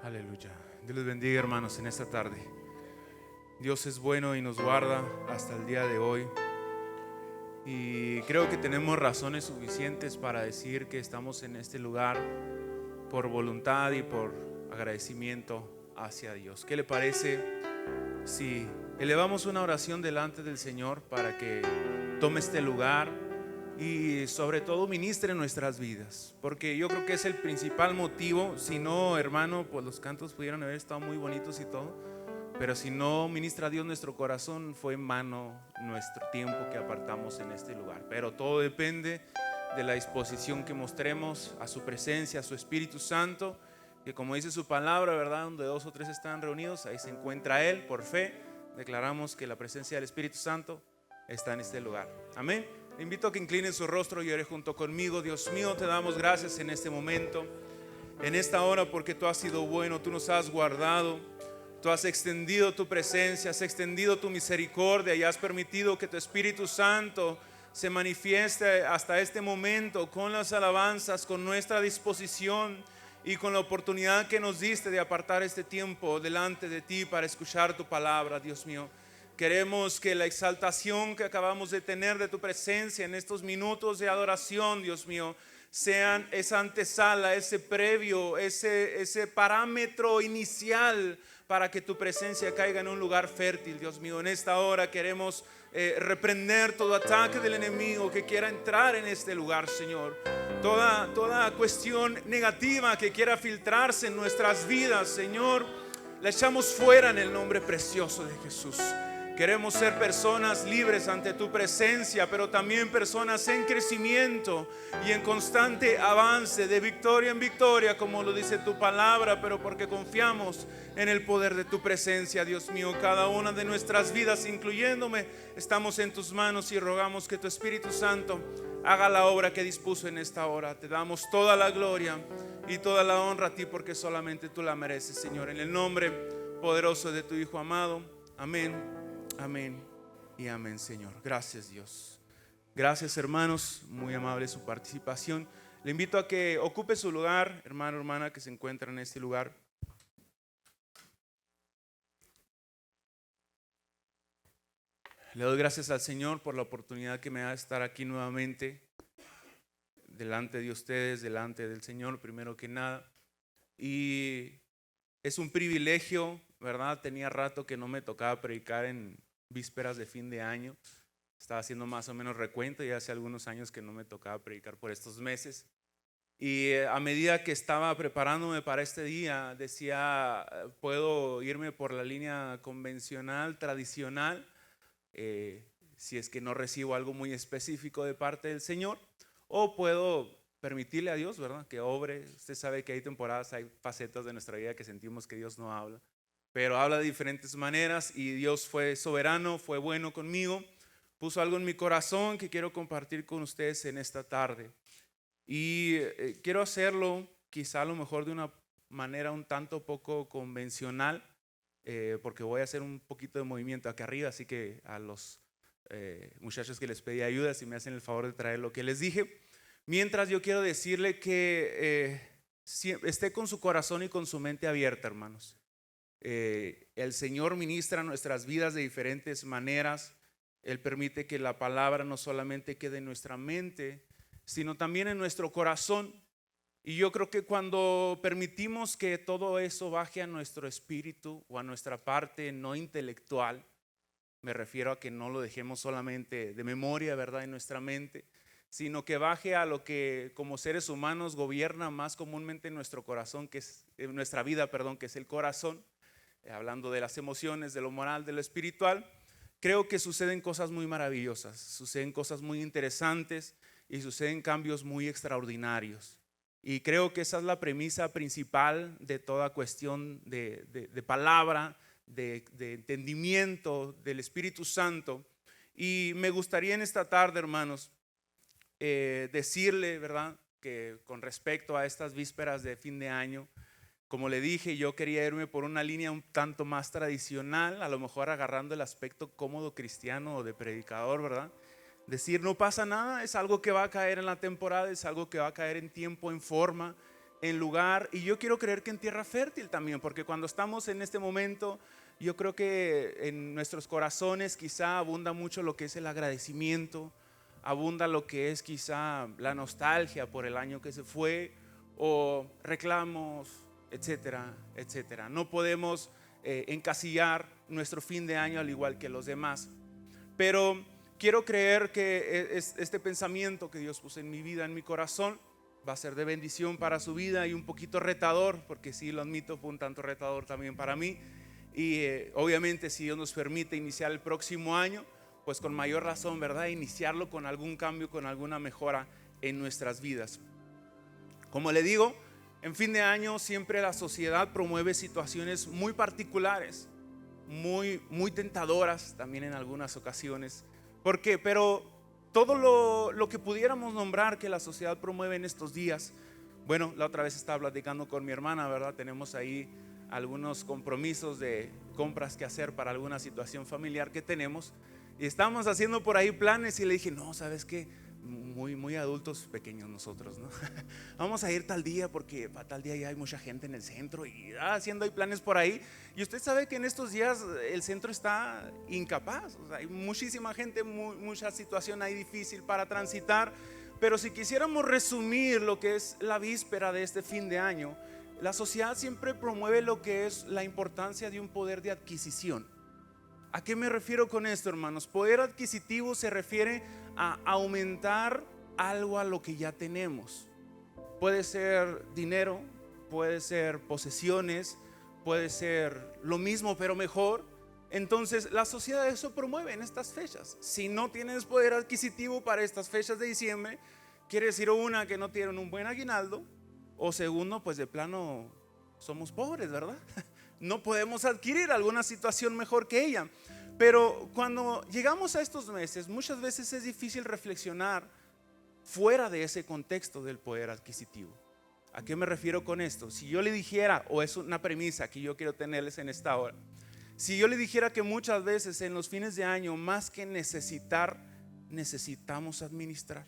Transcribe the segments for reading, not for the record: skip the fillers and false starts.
Aleluya. Dios les bendiga, hermanos, en esta tarde. Dios es bueno y nos guarda hasta el día de hoy. Y creo que tenemos razones suficientes para decir que estamos en este lugar por voluntad y por agradecimiento hacia Dios. ¿Qué le parece si elevamos una oración delante del Señor para que tome este lugar y sobre todo ministre en nuestras vidas? Porque yo creo que es el principal motivo. Si no, hermano, pues los cantos pudieran haber estado muy bonitos y todo, pero si no ministra Dios nuestro corazón, fue en vano nuestro tiempo que apartamos en este lugar. Pero todo depende de la disposición que mostremos a su presencia, a su Espíritu Santo, que como dice su palabra, ¿verdad? Donde dos o tres están reunidos, ahí se encuentra Él. Por fe declaramos que la presencia del Espíritu Santo está en este lugar. Amén. Le invito a que incline su rostro y ore junto conmigo. Dios mío, te damos gracias en este momento, en esta hora, porque tú has sido bueno, tú nos has guardado, tú has extendido tu presencia, has extendido tu misericordia y has permitido que tu Espíritu Santo se manifieste hasta este momento con las alabanzas, con nuestra disposición y con la oportunidad que nos diste de apartar este tiempo delante de ti para escuchar tu palabra. Dios mío, queremos que la exaltación que acabamos de tener de tu presencia en estos minutos de adoración, Dios mío, sean esa antesala, ese previo, ese parámetro inicial para que tu presencia caiga en un lugar fértil. Dios mío, en esta hora queremos reprender todo ataque del enemigo que quiera entrar en este lugar, Señor. Toda cuestión negativa que quiera filtrarse en nuestras vidas, Señor, la echamos fuera en el nombre precioso de Jesús. Queremos ser personas libres ante tu presencia, pero también personas en crecimiento y en constante avance, de victoria en victoria, como lo dice tu palabra, pero porque confiamos en el poder de tu presencia. Dios mío, cada una de nuestras vidas, incluyéndome, estamos en tus manos y rogamos que tu Espíritu Santo haga la obra que dispuso en esta hora. Te damos toda la gloria y toda la honra a ti, porque solamente tú la mereces, Señor. En el nombre poderoso de tu Hijo amado. Amén. Amén y amén, Señor. Gracias, Dios. Gracias, hermanos. Muy amable su participación. Le invito a que ocupe su lugar, hermano, hermana, que se encuentra en este lugar. Le doy gracias al Señor por la oportunidad que me da de estar aquí nuevamente delante de ustedes, delante del Señor, primero que nada. Y es un privilegio, ¿verdad? Tenía rato que no me tocaba predicar en vísperas de fin de año. Estaba haciendo más o menos recuento y hace algunos años que no me tocaba predicar por estos meses. Y a medida que estaba preparándome para este día, decía, puedo irme por la línea convencional, tradicional, si es que no recibo algo muy específico de parte del Señor, o puedo permitirle a Dios, ¿verdad?, que obre. Usted sabe que hay temporadas, hay facetas de nuestra vida que sentimos que Dios no habla, pero habla de diferentes maneras, y Dios fue soberano, fue bueno conmigo, puso algo en mi corazón que quiero compartir con ustedes en esta tarde. Y quiero hacerlo quizá a lo mejor de una manera un tanto poco convencional, porque voy a hacer un poquito de movimiento acá arriba, así que a los muchachos que les pedí ayuda, si me hacen el favor de traer lo que les dije. Mientras, yo quiero decirle que esté con su corazón y con su mente abierta, hermanos. El Señor ministra nuestras vidas de diferentes maneras. Él permite que la palabra no solamente quede en nuestra mente, sino también en nuestro corazón. Y yo creo que cuando permitimos que todo eso baje a nuestro espíritu o a nuestra parte no intelectual, me refiero a que no lo dejemos solamente de memoria, ¿verdad?, en nuestra mente, sino que baje a lo que como seres humanos gobierna más comúnmente en nuestro corazón, que es en nuestra vida, perdón, que es el corazón. Hablando de las emociones, de lo moral, de lo espiritual, creo que suceden cosas muy maravillosas, suceden cosas muy interesantes y suceden cambios muy extraordinarios. Y creo que esa es la premisa principal de toda cuestión de palabra, de entendimiento del Espíritu Santo. Y me gustaría en esta tarde, hermanos, decirle, ¿verdad?, que con respecto a estas vísperas de fin de año, como le dije, yo quería irme por una línea un tanto más tradicional, a lo mejor agarrando el aspecto cómodo cristiano o de predicador, ¿verdad? Decir, no pasa nada, es algo que va a caer en la temporada, es algo que va a caer en tiempo, en forma, en lugar, y yo quiero creer que en tierra fértil también, porque cuando estamos en este momento, yo creo que en nuestros corazones quizá abunda mucho lo que es el agradecimiento, abunda lo que es quizá la nostalgia por el año que se fue, o reclamos, etcétera, etcétera. No podemos encasillar nuestro fin de año al igual que los demás, pero quiero creer que este pensamiento que Dios puso en mi vida, en mi corazón, va a ser de bendición para su vida y un poquito retador, porque sí, lo admito, fue un tanto retador también para mí. Y obviamente, si Dios nos permite iniciar el próximo año, pues con mayor razón, ¿verdad? Iniciarlo con algún cambio, con alguna mejora en nuestras vidas. Como le digo, en fin de año siempre la sociedad promueve situaciones muy particulares, muy tentadoras también en algunas ocasiones. ¿Por qué? Pero todo lo que pudiéramos nombrar que la sociedad promueve en estos días, bueno, la otra vez estaba platicando con mi hermana, ¿verdad? Tenemos ahí algunos compromisos de compras que hacer para alguna situación familiar que tenemos, y estábamos haciendo por ahí planes, y le dije, no, ¿sabes qué? Muy adultos pequeños nosotros, ¿no? Vamos a ir tal día porque para tal día ya hay mucha gente en el centro y haciendo ahí planes por ahí. Y usted sabe que en estos días el centro está incapaz, o sea, hay muchísima gente, mucha situación ahí difícil para transitar. Pero si quisiéramos resumir lo que es la víspera de este fin de año, la sociedad siempre promueve lo que es la importancia de un poder de adquisición. ¿A qué me refiero con esto, hermanos? Poder adquisitivo se refiere a aumentar algo a lo que ya tenemos. Puede ser dinero, puede ser posesiones, puede ser lo mismo pero mejor. Entonces la sociedad eso promueve en estas fechas. Si no tienes poder adquisitivo para estas fechas de diciembre, quiere decir, una, que no tienen un buen aguinaldo, o segundo, pues de plano somos pobres, ¿verdad? No podemos adquirir alguna situación mejor que ella. Pero cuando llegamos a estos meses, muchas veces es difícil reflexionar fuera de ese contexto del poder adquisitivo. ¿A qué me refiero con esto? Si yo le dijera, o es una premisa que yo quiero tenerles en esta hora, si yo le dijera que muchas veces en los fines de año, más que necesitar, necesitamos administrar.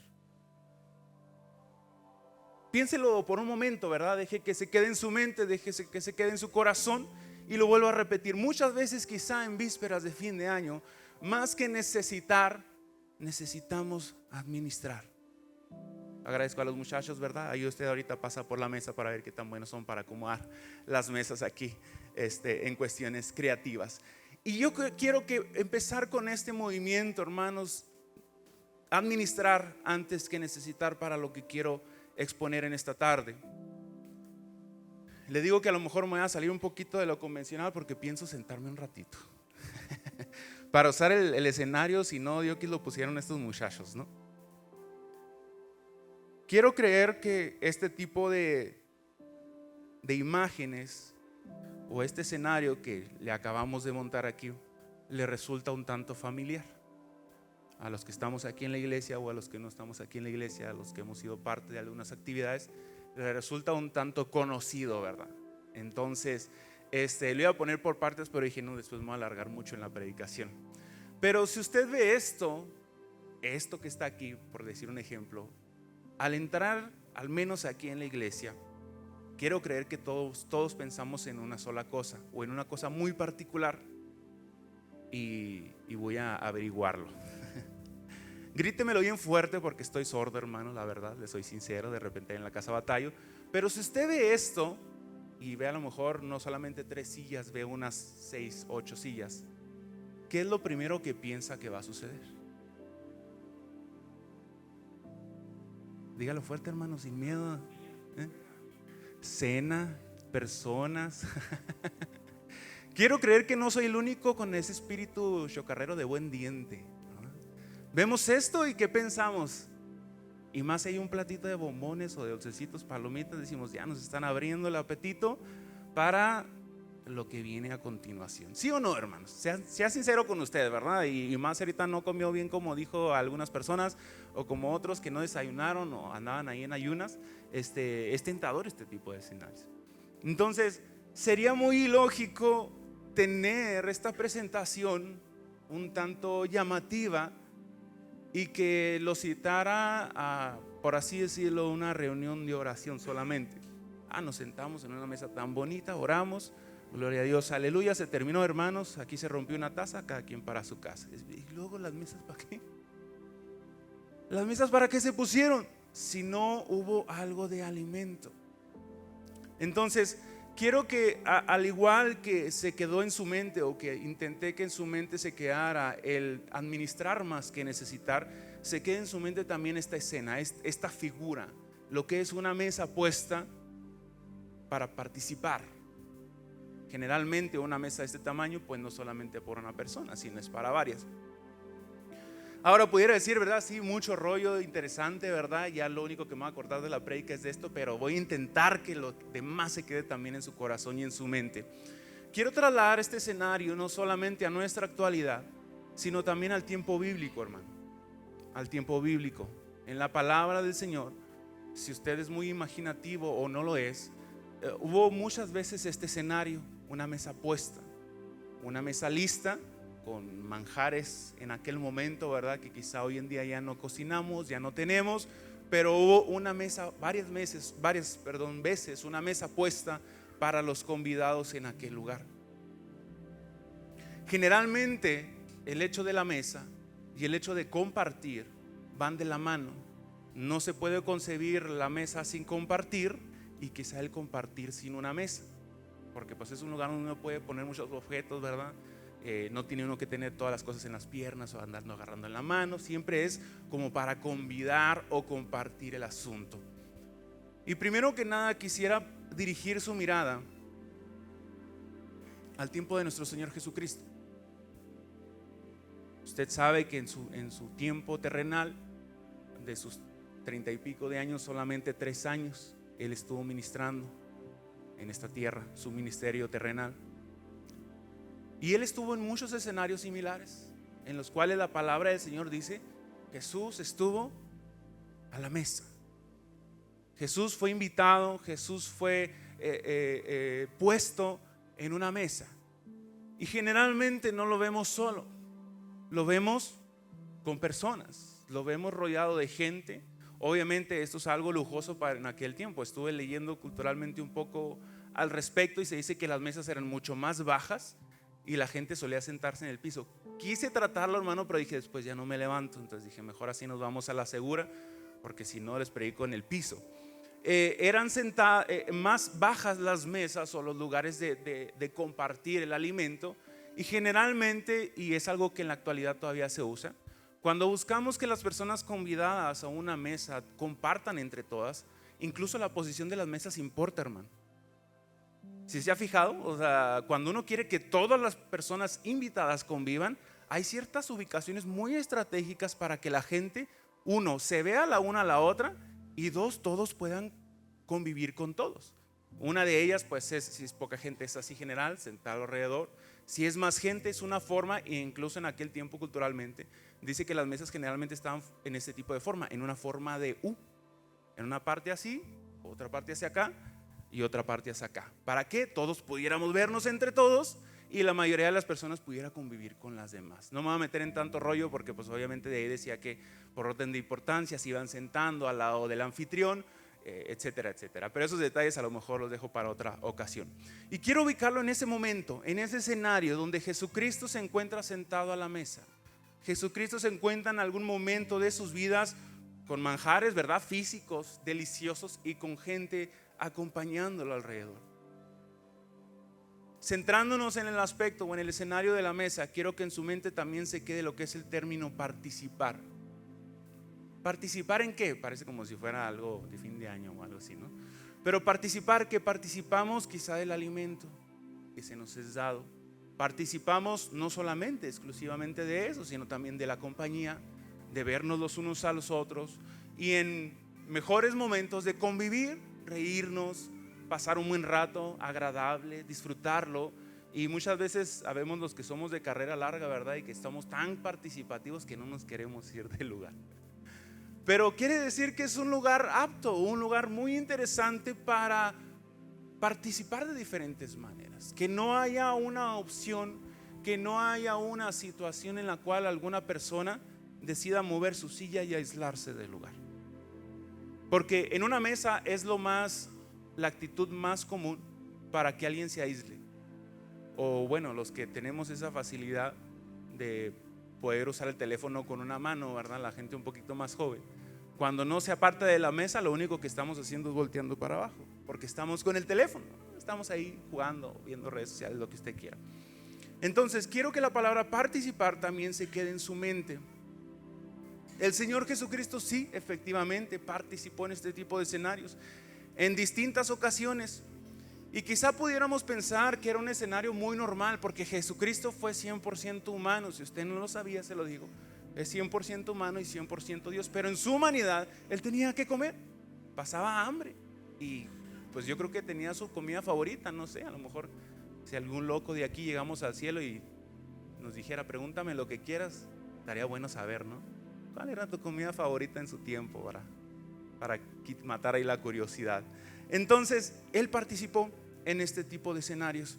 Piénselo por un momento, ¿verdad? Deje que se quede en su mente, deje que se quede en su corazón. Y lo vuelvo a repetir, muchas veces quizá en vísperas de fin de año, más que necesitar, necesitamos administrar. Agradezco a los muchachos, ¿verdad? Ahí usted ahorita pasa por la mesa para ver qué tan buenos son para acomodar las mesas aquí en cuestiones creativas. Y yo quiero empezar con este movimiento, hermanos, administrar antes que necesitar, para lo que quiero exponer en esta tarde. Le digo que a lo mejor me voy a salir un poquito de lo convencional porque pienso sentarme un ratito para usar el escenario, si no, Dios que lo pusieron estos muchachos, ¿no? Quiero creer que este tipo de imágenes o este escenario que le acabamos de montar aquí le resulta un tanto familiar a los que estamos aquí en la iglesia o a los que no estamos aquí en la iglesia, a los que hemos sido parte de algunas actividades. Le resulta un tanto conocido, ¿verdad? Entonces, lo iba a poner por partes, pero dije, no, después me voy a alargar mucho en la predicación. Pero si usted ve esto que está aquí, por decir un ejemplo, al entrar, al menos aquí en la iglesia, quiero creer que todos pensamos en una sola cosa, o en una cosa muy particular, y voy a averiguarlo. Grítemelo bien fuerte porque estoy sordo, hermano, la verdad, le soy sincero, de repente en la casa batallo. Pero si usted ve esto y ve a lo mejor no solamente 3 sillas, ve unas 6, 8 sillas, ¿qué es lo primero que piensa que va a suceder? Dígalo fuerte, hermano, sin miedo. Cena, personas. Quiero creer que no soy el único con ese espíritu chocarrero de buen diente. Vemos esto y ¿qué pensamos? Y más si hay un platito de bombones o de dulcecitos, palomitas, decimos, ya nos están abriendo el apetito para lo que viene a continuación. ¿Sí o no, hermanos? Sea sincero con ustedes, ¿verdad? Y más ahorita no comió bien, como dijo algunas personas, o como otros que no desayunaron o andaban ahí en ayunas. Es tentador este tipo de escenarios. Entonces sería muy ilógico tener esta presentación un tanto llamativa y que lo citara a, por así decirlo, una reunión de oración solamente. Nos sentamos en una mesa tan bonita, oramos, gloria a Dios, aleluya, se terminó, hermanos, aquí se rompió una taza, cada quien para su casa. Y luego las mesas, ¿para qué? ¿Las mesas para qué se pusieron? Si no hubo algo de alimento. Entonces, quiero que al igual que se quedó en su mente, o que intenté que en su mente se quedara el administrar más que necesitar, se quede en su mente también esta escena, esta figura, lo que es una mesa puesta para participar. Generalmente una mesa de este tamaño, pues no solamente por una persona, sino es para varias. Ahora pudiera decir, ¿verdad? Sí, mucho rollo interesante, ¿verdad? Ya lo único que me voy a acordar de la prédica es de esto, pero voy a intentar que lo demás se quede también en su corazón y en su mente. Quiero trasladar este escenario no solamente a nuestra actualidad, sino también al tiempo bíblico, hermano. Al tiempo bíblico. En la palabra del Señor, si usted es muy imaginativo o no lo es, hubo muchas veces este escenario, una mesa puesta, una mesa lista, con manjares en aquel momento, ¿verdad? Que quizá hoy en día ya no cocinamos, ya no tenemos, pero hubo una mesa, varias veces una mesa puesta para los convidados en aquel lugar. Generalmente el hecho de la mesa y el hecho de compartir van de la mano. No se puede concebir la mesa sin compartir, y quizá el compartir sin una mesa, porque pues es un lugar donde uno puede poner muchos objetos, ¿verdad? No tiene uno que tener todas las cosas en las piernas o andando agarrando en la mano. Siempre es como para convidar o compartir el asunto. Y primero que nada quisiera dirigir su mirada al tiempo de nuestro Señor Jesucristo. Usted sabe que en su tiempo terrenal, de sus 30 y pico de años, solamente 3 años Él estuvo ministrando en esta tierra, su ministerio terrenal. Y Él estuvo en muchos escenarios similares, en los cuales la palabra del Señor dice: Jesús estuvo a la mesa. Jesús fue invitado, Jesús fue puesto en una mesa. Y generalmente no lo vemos solo, lo vemos con personas, lo vemos rodeado de gente. Obviamente esto es algo lujoso para en aquel tiempo. Estuve leyendo culturalmente un poco al respecto y se dice que las mesas eran mucho más bajas y la gente solía sentarse en el piso. Quise tratarlo, hermano, pero dije después ya no me levanto. Entonces dije mejor así nos vamos a la segura, porque si no les predico en el piso. Eran más bajas las mesas o los lugares de compartir el alimento. Y generalmente, y es algo que en la actualidad todavía se usa, cuando buscamos que las personas convidadas a una mesa compartan entre todas, incluso la posición de las mesas importa, hermano. Si se ha fijado, o sea, cuando uno quiere que todas las personas invitadas convivan, hay ciertas ubicaciones muy estratégicas para que la gente, uno, se vea la una a la otra, y dos, todos puedan convivir con todos. Una de ellas, pues es, si es poca gente, es así general, sentado alrededor. Si es más gente, es una forma, e incluso en aquel tiempo culturalmente, dice que las mesas generalmente estaban en este tipo de forma, en una forma de U, en una parte así, otra parte hacia acá y otra parte hacia acá. ¿Para qué? Todos pudiéramos vernos entre todos y la mayoría de las personas pudiera convivir con las demás. No me voy a meter en tanto rollo, porque pues obviamente de ahí decía que por orden de importancia se iban sentando al lado del anfitrión, etcétera, etcétera. Pero esos detalles a lo mejor los dejo para otra ocasión. Y quiero ubicarlo en ese momento, en ese escenario donde Jesucristo se encuentra sentado a la mesa. Jesucristo se encuentra en algún momento de sus vidas con manjares, ¿verdad? Físicos, deliciosos, y con gente acompañándolo alrededor. Centrándonos en el aspecto o en el escenario de la mesa, quiero que en su mente también se quede lo que es el término participar. ¿Participar en qué? Parece como si fuera algo de fin de año o algo así, ¿no? Pero participar, que participamos quizá del alimento que se nos es dado. Participamos no solamente, exclusivamente de eso, sino también de la compañía, de vernos los unos a los otros, y en mejores momentos de convivir, reírnos, pasar un buen rato agradable, disfrutarlo. Y muchas veces sabemos los que somos de carrera larga, ¿verdad? Y que estamos tan participativos que no nos queremos ir del lugar. Pero quiere decir que es un lugar apto, un lugar muy interesante para participar de diferentes maneras. Que no haya una opción, que no haya una situación en la cual alguna persona decida mover su silla y aislarse del lugar. Porque en una mesa es lo más la actitud más común para que alguien se aísle. O bueno, los que tenemos esa facilidad de poder usar el teléfono con una mano, ¿verdad? La gente un poquito más joven. Cuando no se aparta de la mesa, lo único que estamos haciendo es volteando para abajo, porque estamos con el teléfono, estamos ahí jugando, viendo redes sociales, lo que usted quiera. Entonces, quiero que la palabra participar también se quede en su mente. El Señor Jesucristo sí, efectivamente, participó en este tipo de escenarios en distintas ocasiones. Y quizá pudiéramos pensar que era un escenario muy normal, porque Jesucristo fue 100% humano. Si usted no lo sabía, se lo digo. Es 100% humano y 100% Dios. Pero en su humanidad, Él tenía que comer. Pasaba hambre. Y pues yo creo que tenía su comida favorita. No sé, a lo mejor si algún loco de aquí llegamos al cielo y nos dijera, pregúntame lo que quieras, estaría bueno saber, ¿no? ¿Cuál era tu comida favorita en su tiempo? Para matar ahí la curiosidad. Entonces, Él participó en este tipo de escenarios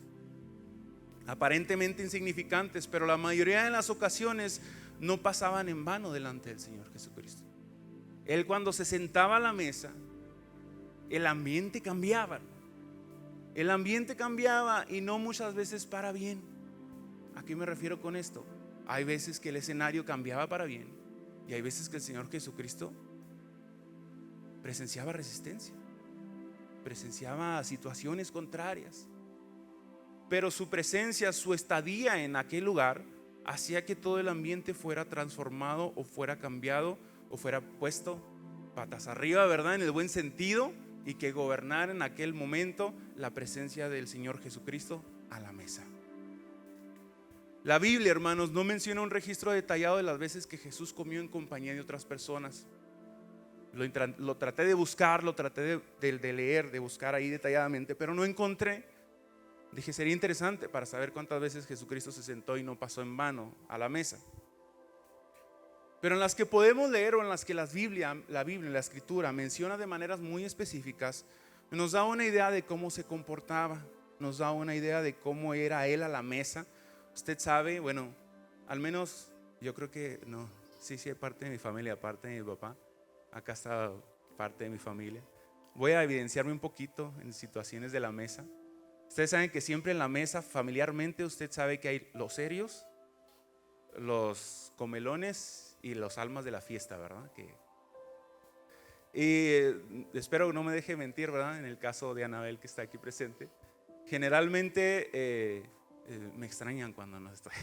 aparentemente insignificantes, pero la mayoría de las ocasiones no pasaban en vano delante del Señor Jesucristo. Él, cuando se sentaba a la mesa, el ambiente cambiaba. El ambiente cambiaba, y no muchas veces para bien. ¿A qué me refiero con esto? Hay veces que el escenario cambiaba para bien, y hay veces que el Señor Jesucristo presenciaba resistencia, presenciaba situaciones contrarias. Pero su presencia, su estadía en aquel lugar, hacía que todo el ambiente fuera transformado, o fuera cambiado, o fuera puesto patas arriba, ¿verdad? En el buen sentido, y que gobernara en aquel momento la presencia del Señor Jesucristo a la mesa. La Biblia, hermanos, no menciona un registro detallado de las veces que Jesús comió en compañía de otras personas. Lo traté de buscar, lo traté de leer, de buscar ahí detalladamente, pero no encontré. Dije, sería interesante para saber cuántas veces Jesucristo se sentó y no pasó en vano a la mesa. Pero en las que podemos leer, o en las que la Biblia, la Escritura menciona de maneras muy específicas, nos da una idea de cómo se comportaba, nos da una idea de cómo era Él a la mesa. Usted sabe, bueno, al menos yo creo que no, sí, hay parte de mi familia, aparte de mi papá. Acá está parte de mi familia. Voy a evidenciarme un poquito en situaciones de la mesa. Ustedes saben que siempre en la mesa, familiarmente, usted sabe que hay los serios, los comelones y los almas de la fiesta, ¿verdad? Y espero que no me deje mentir, ¿verdad? En el caso de Anabel, que está aquí presente, generalmente me extrañan cuando no estoy.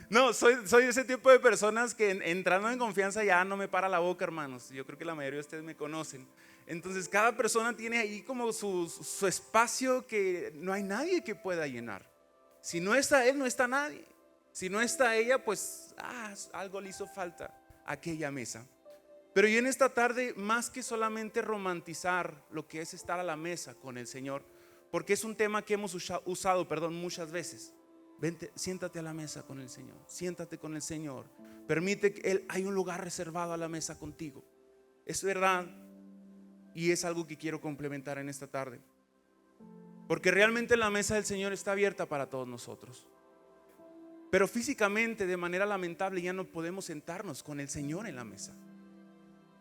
No, soy ese tipo de personas que entrando en confianza ya no me para la boca, hermanos. Yo creo que la mayoría de ustedes me conocen. Entonces cada persona tiene ahí como su espacio que no hay nadie que pueda llenar. Si no está él, no está nadie. Si no está ella, pues algo le hizo falta a aquella mesa. Pero yo en esta tarde, más que solamente romantizar lo que es estar a la mesa con el Señor, porque es un tema que hemos usado muchas veces. Vente, siéntate a la mesa con el Señor, siéntate con el Señor, permite que hay un lugar reservado a la mesa contigo. Es verdad, y es algo que quiero complementar en esta tarde, porque realmente la mesa del Señor está abierta para todos nosotros. Pero físicamente, de manera lamentable, ya no podemos sentarnos con el Señor en la mesa.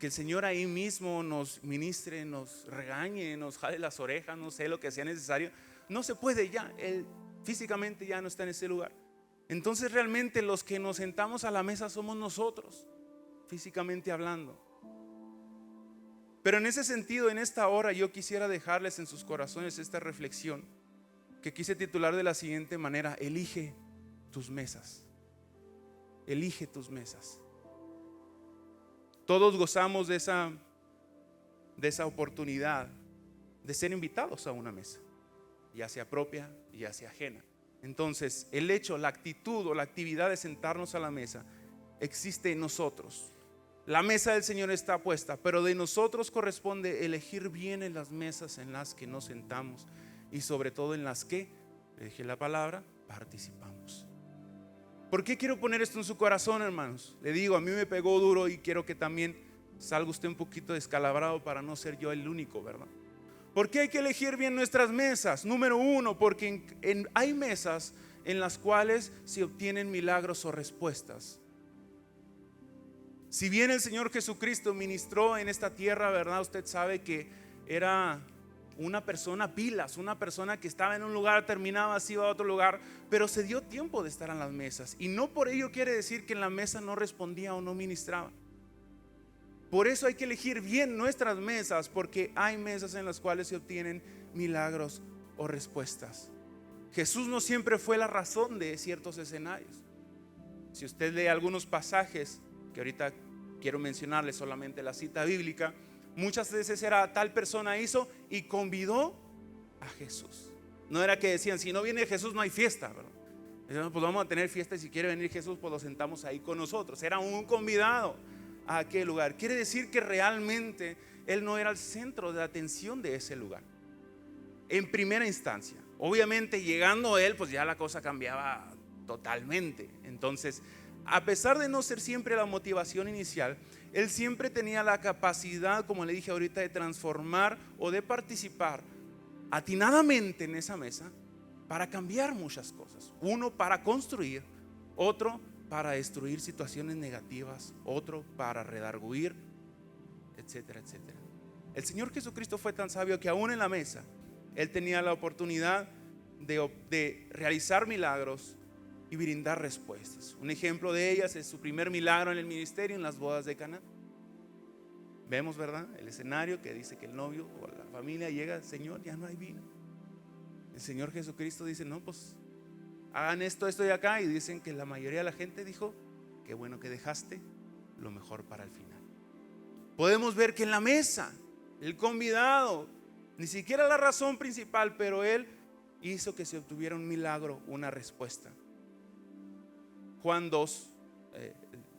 Que el Señor ahí mismo nos ministre, nos regañe, nos jale las orejas, no sé, lo que sea necesario. No se puede ya, Él físicamente ya no está en ese lugar. Entonces realmente los que nos sentamos a la mesa somos nosotros, físicamente hablando. Pero en ese sentido, en esta hora, yo quisiera dejarles en sus corazones esta reflexión que quise titular de la siguiente manera: elige tus mesas. Elige tus mesas. Todos gozamos de esa oportunidad de ser invitados a una mesa, ya sea propia, ya sea ajena. Entonces el hecho, la actitud o la actividad de sentarnos a la mesa existe en nosotros. La mesa del Señor está puesta, pero de nosotros corresponde elegir bien en las mesas en las que nos sentamos, y sobre todo en las que, dije la palabra, participamos. ¿Por qué quiero poner esto en su corazón, hermanos? Le digo, a mí me pegó duro y quiero que también salga usted un poquito descalabrado para no ser yo el único, ¿verdad? ¿Por qué hay que elegir bien nuestras mesas? Número uno, porque hay mesas en las cuales se obtienen milagros o respuestas. Si bien el Señor Jesucristo ministró en esta tierra, ¿verdad? Usted sabe que era una persona pilas, una persona que estaba en un lugar, terminaba, se iba a otro lugar, pero se dio tiempo de estar en las mesas. Y no por ello quiere decir que en la mesa no respondía o no ministraba. Por eso hay que elegir bien nuestras mesas, porque hay mesas en las cuales se obtienen milagros o respuestas. Jesús no siempre fue la razón de ciertos escenarios. Si usted lee algunos pasajes, que ahorita quiero mencionarle solamente la cita bíblica, muchas veces era tal persona hizo y convidó a Jesús. No era que decían, si no viene Jesús no hay fiesta, ¿verdad? Decían, pues vamos a tener fiesta y si quiere venir Jesús pues lo sentamos ahí con nosotros. Era un convidado a aquel lugar. Quiere decir que realmente él no era el centro de atención de ese lugar en primera instancia. Obviamente llegando él pues ya la cosa cambiaba totalmente. Entonces, a pesar de no ser siempre la motivación inicial, él siempre tenía la capacidad, como le dije ahorita, de transformar o de participar atinadamente en esa mesa para cambiar muchas cosas. Uno para construir, otro para destruir situaciones negativas, otro para redarguir, etcétera, etcétera. El Señor Jesucristo fue tan sabio que aún en la mesa él tenía la oportunidad de realizar milagros y brindar respuestas. Un ejemplo de ellas es su primer milagro en el ministerio en las bodas de Caná. Vemos, ¿verdad?, el escenario que dice que el novio o la familia llega, Señor, ya no hay vino. El Señor Jesucristo dice, no, pues hagan esto, esto y acá. Y dicen que la mayoría de la gente dijo, qué bueno que dejaste lo mejor para el final. Podemos ver que en la mesa, el convidado, ni siquiera la razón principal, pero él hizo que se obtuviera un milagro, una respuesta. Juan 2,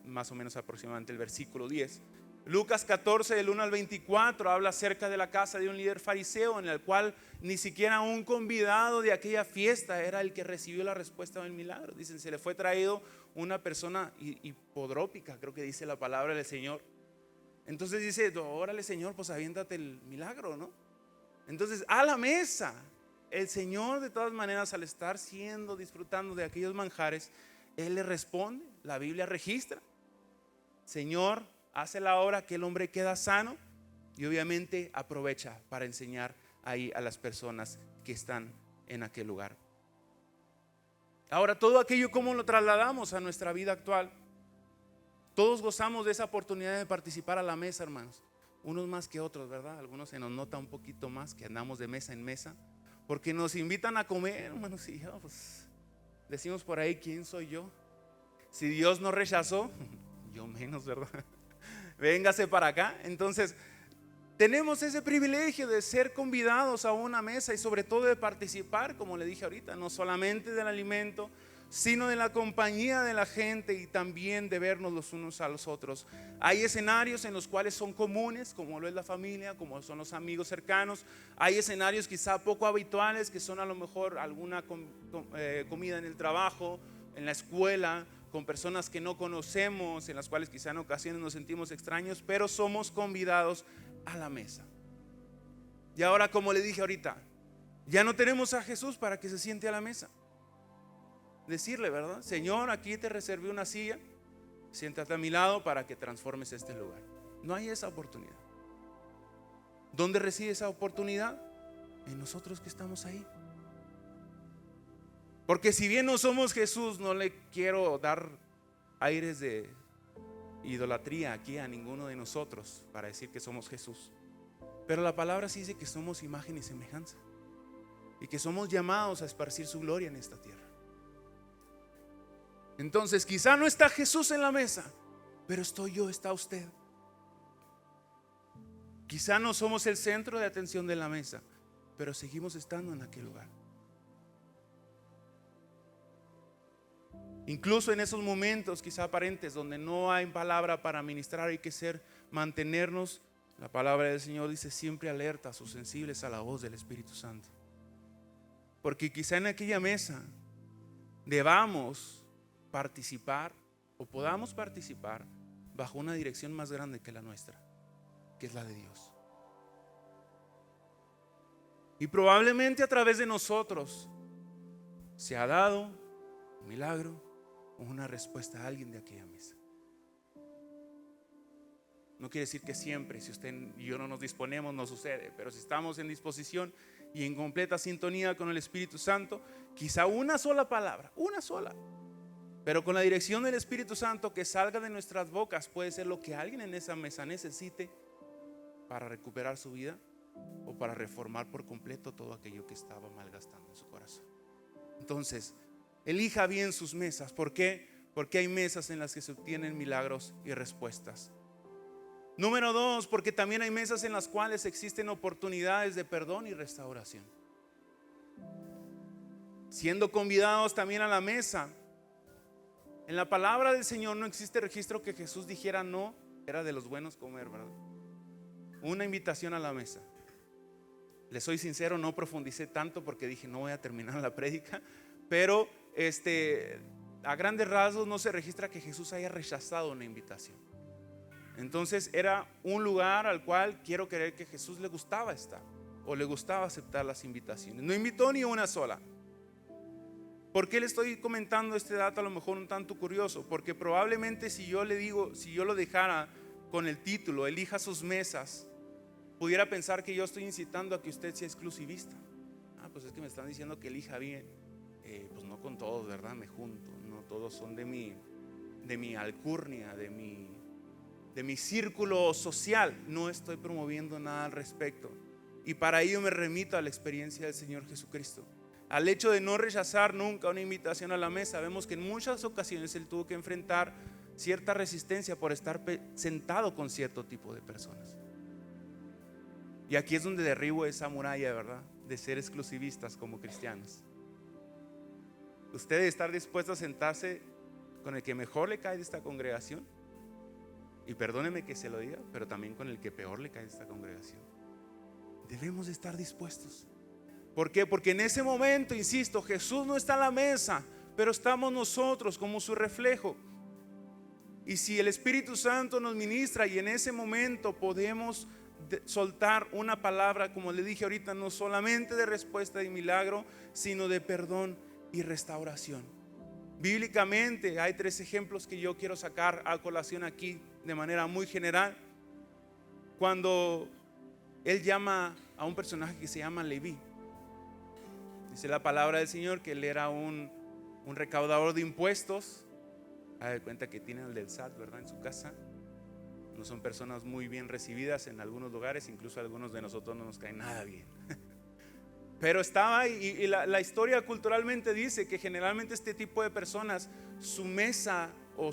más o menos aproximadamente el versículo 10. Lucas 14 del 1 al 24 habla acerca de la casa de un líder fariseo, en el cual ni siquiera un convidado de aquella fiesta era el que recibió la respuesta del milagro. Dicen, se le fue traído una persona hipodrópica, creo que dice la palabra del Señor. Entonces dice, órale Señor, pues aviéntate el milagro, ¿no? Entonces a la mesa, el Señor de todas maneras, al estar disfrutando de aquellos manjares, Él le responde. La Biblia registra, Señor hace la obra, que el hombre queda sano, y obviamente aprovecha para enseñar ahí a las personas que están en aquel lugar. Ahora, todo aquello, ¿cómo lo trasladamos a nuestra vida actual? Todos gozamos de esa oportunidad de participar a la mesa, hermanos. Unos más que otros, ¿verdad? Algunos se nos nota un poquito más que andamos de mesa en mesa, porque nos invitan a comer, hermanos, y pues decimos por ahí, ¿quién soy yo? Si Dios nos rechazó, yo menos, ¿verdad? Véngase para acá. Entonces, tenemos ese privilegio de ser convidados a una mesa y sobre todo de participar, como le dije ahorita, no solamente del alimento, sino de la compañía de la gente y también de vernos los unos a los otros. Hay escenarios en los cuales son comunes, como lo es la familia, como son los amigos cercanos. Hay escenarios quizá poco habituales, que son a lo mejor alguna comida en el trabajo, en la escuela, con personas que no conocemos, en las cuales quizá en ocasiones nos sentimos extraños, pero somos convidados a la mesa. Y ahora, como le dije ahorita, ya no tenemos a Jesús para que se siente a la mesa. Decirle, ¿verdad? Señor, aquí te reservé una silla, siéntate a mi lado para que transformes este lugar. No hay esa oportunidad. ¿Dónde reside esa oportunidad? En nosotros que estamos ahí. Porque si bien no somos Jesús, no le quiero dar aires de idolatría aquí a ninguno de nosotros para decir que somos Jesús. Pero la palabra sí dice que somos imagen y semejanza, y que somos llamados a esparcir su gloria en esta tierra. Entonces quizá no está Jesús en la mesa, pero estoy yo, está usted. Quizá no somos el centro de atención de la mesa, pero seguimos estando en aquel lugar. Incluso en esos momentos quizá aparentes donde no hay palabra para ministrar, hay que mantenernos. La palabra del Señor dice siempre alertas o sensibles a la voz del Espíritu Santo. Porque quizá en aquella mesa debamos participar o podamos participar bajo una dirección más grande que la nuestra, que es la de Dios. Y probablemente a través de nosotros se ha dado un milagro o una respuesta a alguien de aquella mesa. No quiere decir que siempre, si usted y yo no nos disponemos, no sucede. Pero si estamos en disposición y en completa sintonía con el Espíritu Santo, quizá una sola palabra, una sola, pero con la dirección del Espíritu Santo que salga de nuestras bocas, puede ser lo que alguien en esa mesa necesite para recuperar su vida o para reformar por completo todo aquello que estaba malgastando en su corazón. Entonces, elija bien sus mesas. ¿Por qué? Porque hay mesas en las que se obtienen milagros y respuestas. Número 2, porque también hay mesas en las cuales existen oportunidades de perdón y restauración. Siendo convidados también a la mesa. En la palabra del Señor no existe registro que Jesús dijera no, era de los buenos comer, ¿verdad? Una invitación a la mesa. Les soy sincero, no profundicé tanto porque dije no voy a terminar la prédica, pero a grandes rasgos no se registra que Jesús haya rechazado una invitación. Entonces era un lugar al cual quiero creer que Jesús le gustaba estar o le gustaba aceptar las invitaciones. No invitó ni una sola. ¿Por qué le estoy comentando este dato a lo mejor un tanto curioso? Porque probablemente si yo lo dejara con el título, elija sus mesas, pudiera pensar que yo estoy incitando a que usted sea exclusivista. Pues es que me están diciendo que elija bien. Pues no con todos, ¿verdad? Me junto. No todos son de mi alcurnia, de mi círculo social. No estoy promoviendo nada al respecto. Y para ello me remito a la experiencia del Señor Jesucristo. Al hecho de no rechazar nunca una invitación a la mesa, vemos que en muchas ocasiones Él tuvo que enfrentar cierta resistencia por estar sentado con cierto tipo de personas. Y aquí es donde derribo esa muralla, ¿verdad? De ser exclusivistas como cristianos. Usted debe estar dispuesto a sentarse con el que mejor le cae de esta congregación. Y perdóneme que se lo diga, pero también con el que peor le cae de esta congregación. Debemos de estar dispuestos. ¿Por qué? Porque en ese momento, insisto, Jesús no está a la mesa, pero estamos nosotros como su reflejo. Y si el Espíritu Santo nos ministra y en ese momento podemos soltar una palabra, como le dije ahorita, no solamente de respuesta y milagro, sino de perdón y restauración. Bíblicamente hay 3 ejemplos que yo quiero sacar a colación aquí de manera muy general. Cuando Él llama a un personaje que se llama Leví, dice la palabra del Señor que él era un recaudador de impuestos. Haga de cuenta que tiene el del SAT, ¿verdad? En su casa. No son personas muy bien recibidas en algunos lugares, incluso a algunos de nosotros no nos cae nada bien. Pero estaba ahí, y la historia culturalmente dice que generalmente este tipo de personas, su mesa o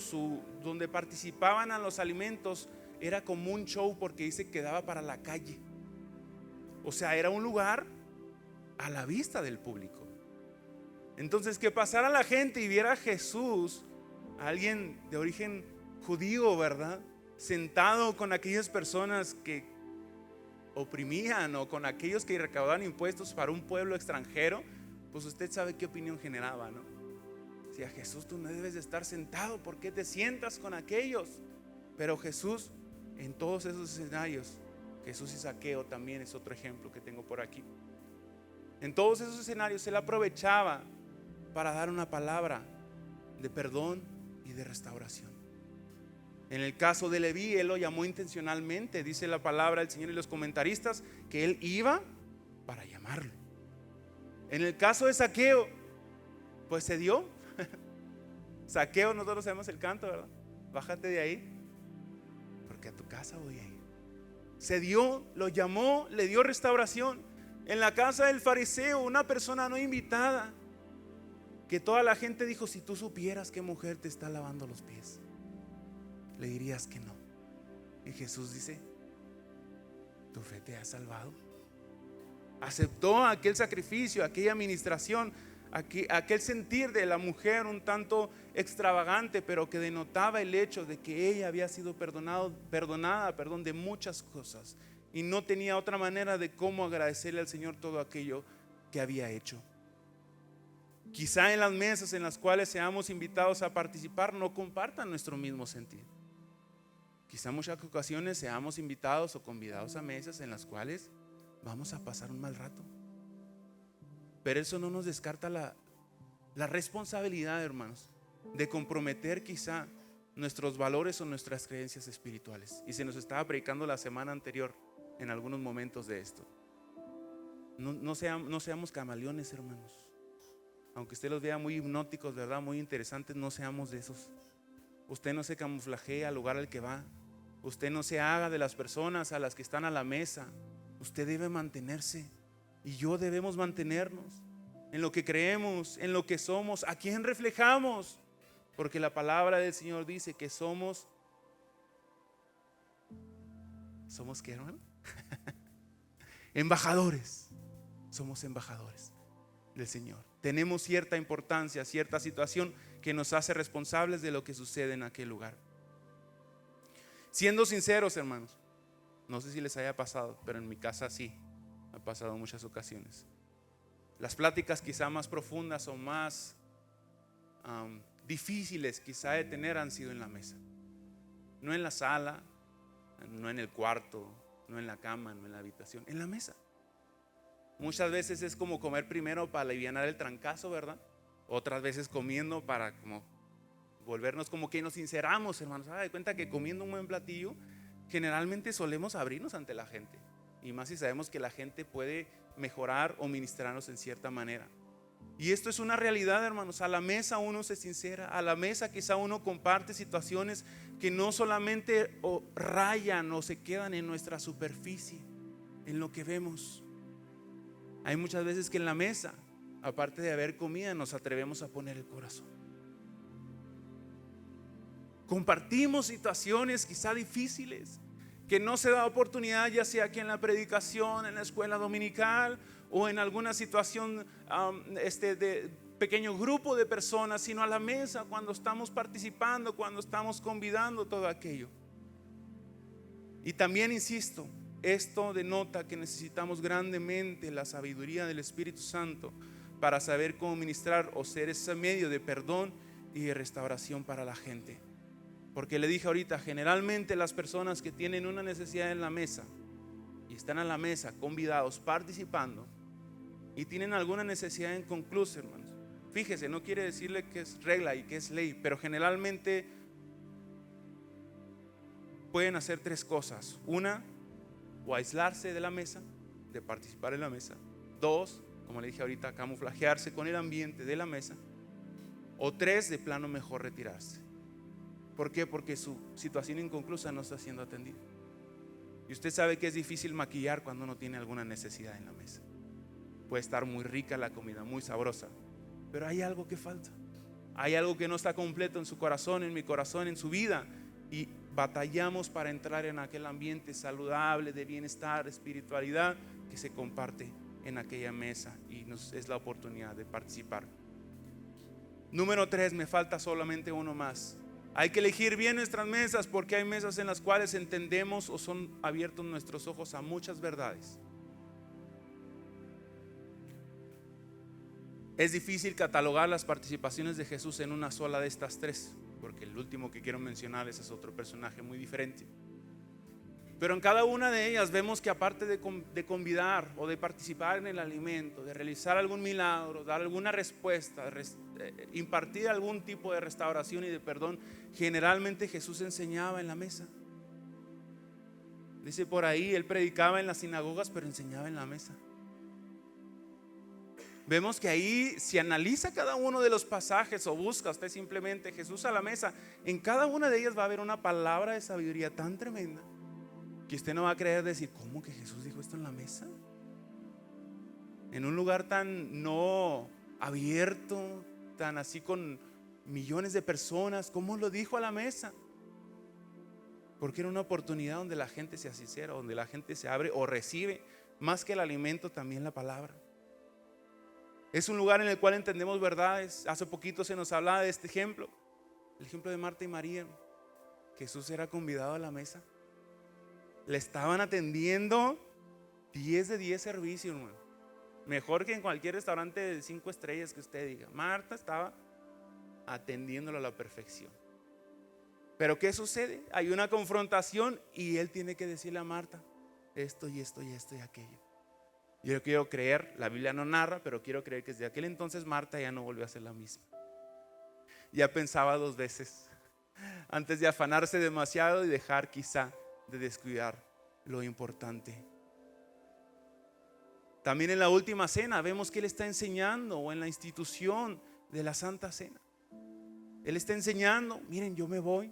donde participaban a los alimentos era como un show, porque dice que daba para la calle. O sea, era un lugar a la vista del público. Entonces, que pasara la gente y viera a Jesús, alguien de origen judío, ¿verdad?, sentado con aquellas personas que oprimían o con aquellos que recaudaban impuestos para un pueblo extranjero, pues usted sabe qué opinión generaba, ¿no? Si a Jesús tú no debes de estar sentado, ¿por qué te sientas con aquellos? Pero Jesús, en todos esos escenarios, Jesús y Zaqueo también es otro ejemplo que tengo por aquí. En todos esos escenarios Él aprovechaba para dar una palabra de perdón y de restauración. En el caso de Leví, Él lo llamó intencionalmente. Dice la palabra del Señor y los comentaristas que Él iba para llamarlo. En el caso de Zaqueo, pues se dio. Zaqueo, nosotros sabemos el canto, ¿verdad? Bájate de ahí, porque a tu casa voy a ir. Se dio, lo llamó, le dio restauración. En la casa del fariseo, una persona no invitada, que toda la gente dijo: si tú supieras qué mujer te está lavando los pies, le dirías que no. Y Jesús dice: tu fe te ha salvado. Aceptó aquel sacrificio, aquella administración, aquel sentir de la mujer un tanto extravagante, pero que denotaba el hecho de que ella había sido perdonada de muchas cosas, y no tenía otra manera de cómo agradecerle al Señor todo aquello que había hecho. Quizá en las mesas en las cuales seamos invitados a participar no compartan nuestro mismo sentir. Quizá en muchas ocasiones seamos invitados o convidados a mesas en las cuales vamos a pasar un mal rato. Pero eso no nos descarta la responsabilidad, hermanos, de comprometer quizá nuestros valores o nuestras creencias espirituales. Y se nos estaba predicando la semana anterior en algunos momentos de esto. No seamos camaleones, hermanos. Aunque usted los vea muy hipnóticos, ¿verdad? Muy interesantes, no seamos de esos. Usted no se camuflajee al lugar al que va. Usted no se haga de las personas a las que están a la mesa. Usted debe mantenerse, y yo debemos mantenernos en lo que creemos, en lo que somos, a quién reflejamos. Porque la palabra del Señor dice que somos ¿qué, hermano? Embajadores. Somos embajadores del Señor. Tenemos cierta importancia, cierta situación que nos hace responsables de lo que sucede en aquel lugar. Siendo sinceros, hermanos, no sé si les haya pasado, pero en mi casa sí, ha pasado en muchas ocasiones. Las pláticas quizá más profundas o más difíciles quizá de tener han sido en la mesa. No en la sala, no en el cuarto, no en la cama, no en la habitación, en la mesa. Muchas veces es como comer primero para alivianar el trancazo, ¿verdad? Otras veces comiendo para como volvernos como que nos sinceramos, hermanos. De cuenta que comiendo un buen platillo generalmente solemos abrirnos ante la gente, y más si sabemos que la gente puede mejorar o ministrarnos en cierta manera. Y esto es una realidad, hermanos. A la mesa uno se sincera, a la mesa quizá uno comparte situaciones que no solamente rayan o se quedan en nuestra superficie, en lo que vemos. Hay muchas veces que en la mesa, aparte de haber comida, nos atrevemos a poner el corazón. Compartimos situaciones quizá difíciles, que no se da oportunidad, ya sea aquí en la predicación, en la escuela dominical o en alguna situación de pequeño grupo de personas, sino a la mesa, cuando estamos participando, cuando estamos convidando, todo aquello. Y también insisto, esto denota que necesitamos grandemente la sabiduría del Espíritu Santo para saber cómo ministrar o ser ese medio de perdón y de restauración para la gente. Porque le dije ahorita, generalmente las personas que tienen una necesidad en la mesa y están a la mesa convidados, participando, y tienen alguna necesidad inconclusa, hermanos, fíjese, no quiere decirle que es regla y que es ley, pero generalmente pueden hacer tres cosas. Una, o aislarse de la mesa, de participar en la mesa. Dos, como le dije ahorita, camuflajearse con el ambiente de la mesa. O tres, de plano mejor retirarse. ¿Por qué? Porque su situación inconclusa no está siendo atendida. Y usted sabe que es difícil maquillar cuando uno tiene alguna necesidad en la mesa. Puede estar muy rica la comida, muy sabrosa, pero hay algo que falta. Hay algo que no está completo en su corazón, en mi corazón, en su vida. Y batallamos para entrar en aquel ambiente saludable de bienestar, espiritualidad que se comparte en aquella mesa, y es la oportunidad de participar. Número 3, me falta solamente uno más. Hay que elegir bien nuestras mesas, porque hay mesas en las cuales entendemos o son abiertos nuestros ojos a muchas verdades. Es difícil catalogar las participaciones de Jesús en una sola de estas tres, porque el último que quiero mencionar es otro personaje muy diferente. Pero en cada una de ellas vemos que aparte de convidar o de participar en el alimento, de realizar algún milagro, dar alguna respuesta, impartir algún tipo de restauración y de perdón, generalmente Jesús enseñaba en la mesa. Dice por ahí, él predicaba en las sinagogas, pero enseñaba en la mesa. Vemos que ahí, si analiza cada uno de los pasajes o busca usted simplemente Jesús a la mesa, en cada una de ellas va a haber una palabra de sabiduría tan tremenda que usted no va a creer decir, ¿cómo que Jesús dijo esto en la mesa? En un lugar tan no abierto, tan así con millones de personas, ¿cómo lo dijo a la mesa? Porque era una oportunidad donde la gente se sincera, donde la gente se abre o recibe más que el alimento, también la palabra. Es un lugar en el cual entendemos verdades. Hace poquito se nos hablaba de este ejemplo, el ejemplo de Marta y María. Jesús era convidado a la mesa, le estaban atendiendo 10 de 10 servicios, hermano. Mejor que en cualquier restaurante de 5 estrellas que usted diga. Marta estaba atendiéndolo a la perfección. Pero ¿qué sucede? Hay una confrontación y él tiene que decirle a Marta esto y esto y esto y aquello. Yo quiero creer, la Biblia no narra, pero quiero creer que desde aquel entonces Marta ya no volvió a ser la misma. Ya pensaba dos veces antes de afanarse demasiado y dejar quizá de descuidar lo importante. También en la última cena vemos que Él está enseñando, o en la institución de la Santa Cena. Él está enseñando, miren, yo me voy,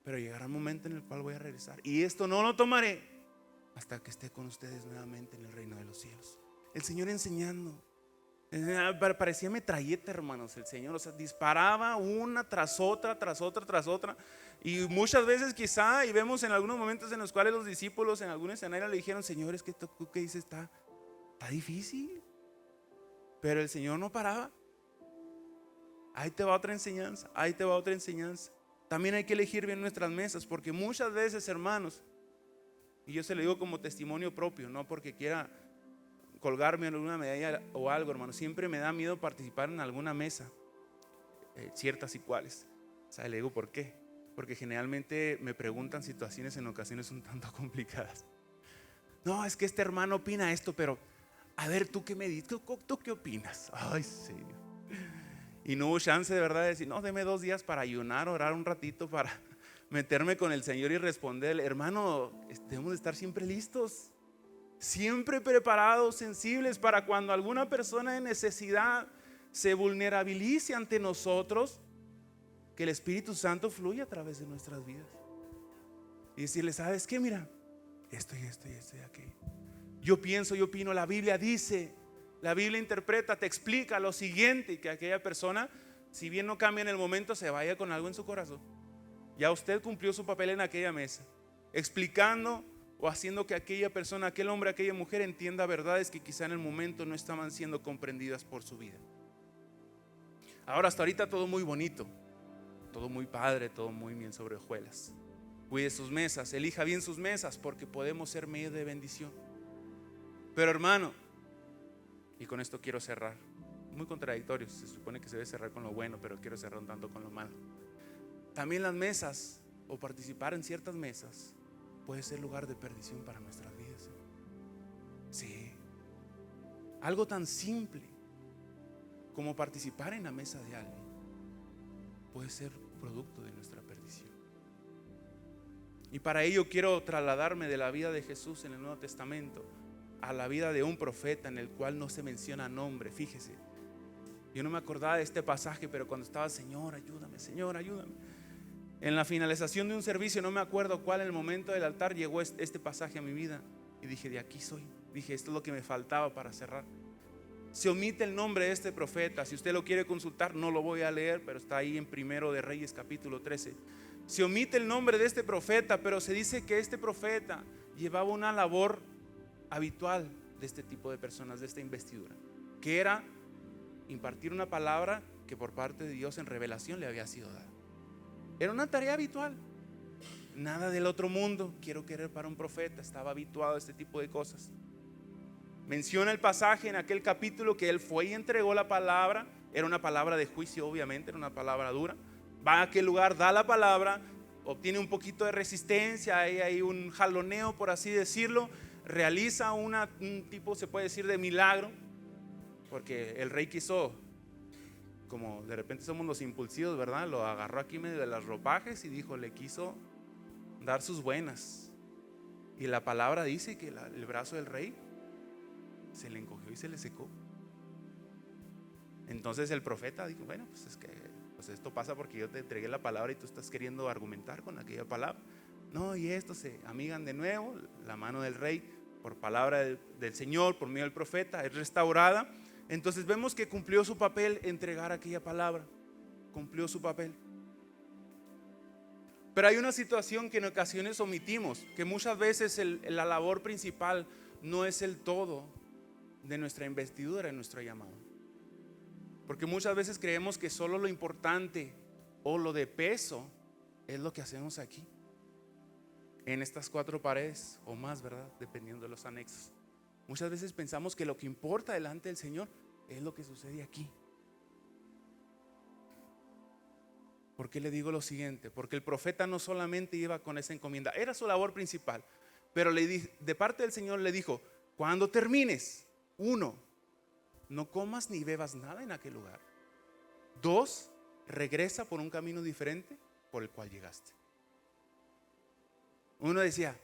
pero llegará un momento en el cual voy a regresar. Y esto no lo tomaré hasta que esté con ustedes nuevamente en el reino de los cielos. El Señor enseñando. Parecía metralleta, hermanos, el Señor. O sea, disparaba una tras otra, tras otra, tras otra. Y muchas veces quizá, y vemos en algunos momentos en los cuales los discípulos en algún escenario le dijeron: Señor, es que tú que dices está difícil. Pero el Señor no paraba. Ahí te va otra enseñanza, ahí te va otra enseñanza. También hay que elegir bien nuestras mesas, porque muchas veces, hermanos, y yo se lo digo como testimonio propio, no porque quiera colgarme en alguna medalla o algo, hermano, siempre me da miedo participar en alguna mesa, ciertas y cuales. O sea, le digo por qué, porque generalmente me preguntan situaciones en ocasiones un tanto complicadas. No, es que este hermano opina esto, pero a ver, ¿tú qué me dices? ¿Tú qué opinas? Ay, Señor. Y no hubo chance de verdad de decir: no, deme 2 días para ayunar, orar un ratito, para meterme con el Señor y responderle. Hermano, debemos de estar siempre listos, siempre preparados, sensibles para cuando alguna persona en necesidad se vulnerabilice ante nosotros, que el Espíritu Santo fluya a través de nuestras vidas y decirle: ¿sabes qué? Mira, esto y esto y esto y aquello. Yo pienso, yo opino, la Biblia dice, la Biblia interpreta, te explica lo siguiente, y que aquella persona, si bien no cambia en el momento, se vaya con algo en su corazón. Ya usted cumplió su papel en aquella mesa, explicando o haciendo que aquella persona, aquel hombre, aquella mujer entienda verdades que quizá en el momento no estaban siendo comprendidas por su vida. Ahora, hasta ahorita todo muy bonito, todo muy padre, todo muy bien sobre hojuelas. Cuide sus mesas, elija bien sus mesas, porque podemos ser medio de bendición. Pero, hermano, y con esto quiero cerrar, muy contradictorio, se supone que se debe cerrar con lo bueno, pero quiero cerrar un tanto con lo malo. También las mesas, o participar en ciertas mesas, puede ser lugar de perdición para nuestras vidas. Sí, algo tan simple como participar en la mesa de alguien puede ser producto de nuestra perdición. Y para ello quiero trasladarme de la vida de Jesús en el Nuevo Testamento a la vida de un profeta en el cual no se menciona nombre. Fíjese, yo no me acordaba de este pasaje, pero cuando estaba: Señor, ayúdame, Señor, ayúdame, en la finalización de un servicio, no me acuerdo cuál, en el momento del altar, llegó este pasaje a mi vida y dije: de aquí soy. Dije: esto es lo que me faltaba para cerrar. Se omite el nombre de este profeta. Si usted lo quiere consultar, no lo voy a leer, pero está ahí en Primero de Reyes capítulo 13. Se omite el nombre de este profeta, pero se dice que este profeta llevaba una labor habitual de este tipo de personas, de esta investidura, que era impartir una palabra que por parte de Dios en revelación le había sido dada. Era una tarea habitual, nada del otro mundo. Quiero querer para un profeta, estaba habituado a este tipo de cosas. Menciona el pasaje en aquel capítulo que él fue y entregó la palabra. Era una palabra de juicio, obviamente, era una palabra dura. Va a aquel lugar, da la palabra, obtiene un poquito de resistencia, hay un jaloneo, por así decirlo. Realiza un tipo, se puede decir, de milagro, porque el rey quiso, como de repente somos los impulsivos, ¿verdad? Lo agarró aquí medio de las ropajes y dijo, le quiso dar sus buenas. Y la palabra dice que el brazo del rey se le encogió y se le secó. Entonces el profeta dijo: bueno, pues es que esto pasa porque yo te entregué la palabra y tú estás queriendo argumentar con aquella palabra. No, y esto se amigan de nuevo. La mano del rey, por palabra del Señor, por medio del profeta, es restaurada. Entonces vemos que cumplió su papel, entregar aquella palabra. Cumplió su papel. Pero hay una situación que en ocasiones omitimos, que muchas veces la labor principal no es el todo de nuestra investidura, de nuestro llamado. Porque muchas veces creemos que solo lo importante o lo de peso es lo que hacemos aquí, en estas 4 paredes o más, ¿verdad? Dependiendo de los anexos. Muchas veces pensamos que lo que importa delante del Señor es lo que sucede aquí. ¿Por qué le digo lo siguiente? Porque el profeta no solamente iba con esa encomienda, era su labor principal, pero de parte del Señor le dijo: cuando termines, 1, no comas ni bebas nada en aquel lugar. 2, regresa por un camino diferente por el cual llegaste. Uno decía,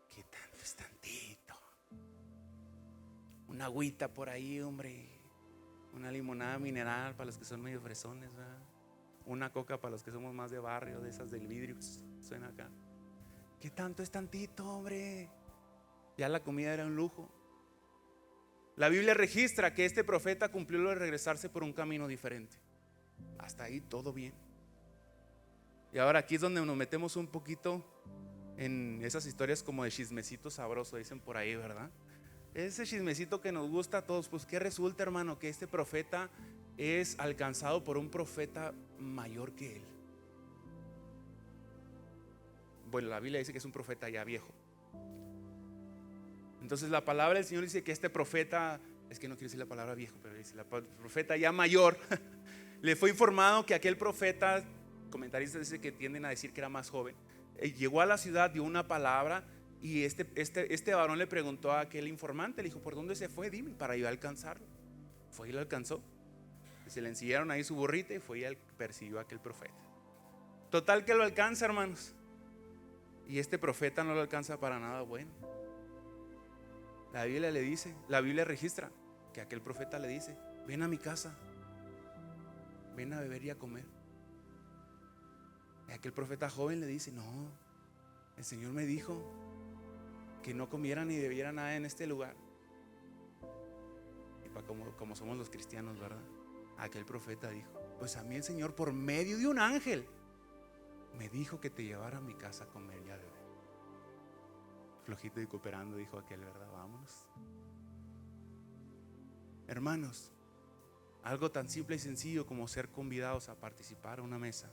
¿qué tanto es tantito? Una agüita por ahí, hombre. Una limonada mineral para los que son medio fresones, ¿verdad? Una coca para los que somos más de barrio, de esas del vidrio. Suena acá. ¿Qué tanto es tantito, hombre? Ya la comida era un lujo. La Biblia registra que este profeta cumplió lo de regresarse por un camino diferente. Hasta ahí todo bien. Y ahora aquí es donde nos metemos un poquito en esas historias como de chismecito sabroso, dicen por ahí, ¿verdad? Ese chismecito que nos gusta a todos. Pues ¿qué resulta, hermano? Que este profeta es alcanzado por un profeta mayor que él. Bueno, la Biblia dice que es un profeta ya viejo. Entonces la palabra del Señor dice que este profeta, es que no quiero decir la palabra viejo, pero dice la profeta ya mayor, le fue informado que aquel profeta, comentaristas dicen que tienden a decir que era más joven, llegó a la ciudad, dio una palabra y este varón le preguntó a aquel informante, le dijo, ¿por dónde se fue? Dime, para yo alcanzarlo. Fue y lo alcanzó. Se le ensillaron ahí su burrita y fue y persiguió a aquel profeta. Total que lo alcanza, hermanos. Y este profeta no lo alcanza para nada bueno. La Biblia le dice, la Biblia registra que aquel profeta le dice, ven a mi casa, ven a beber y a comer. Y aquel profeta joven le dice, no, el Señor me dijo que no comiera ni bebiera nada en este lugar. Y para como somos los cristianos, ¿verdad? Aquel profeta dijo, pues a mí el Señor por medio de un ángel me dijo que te llevara a mi casa a comer y a beber. Flojito y cooperando, dijo aquel, ¿verdad? Vámonos. Hermanos, algo tan simple y sencillo como ser convidados a participar a una mesa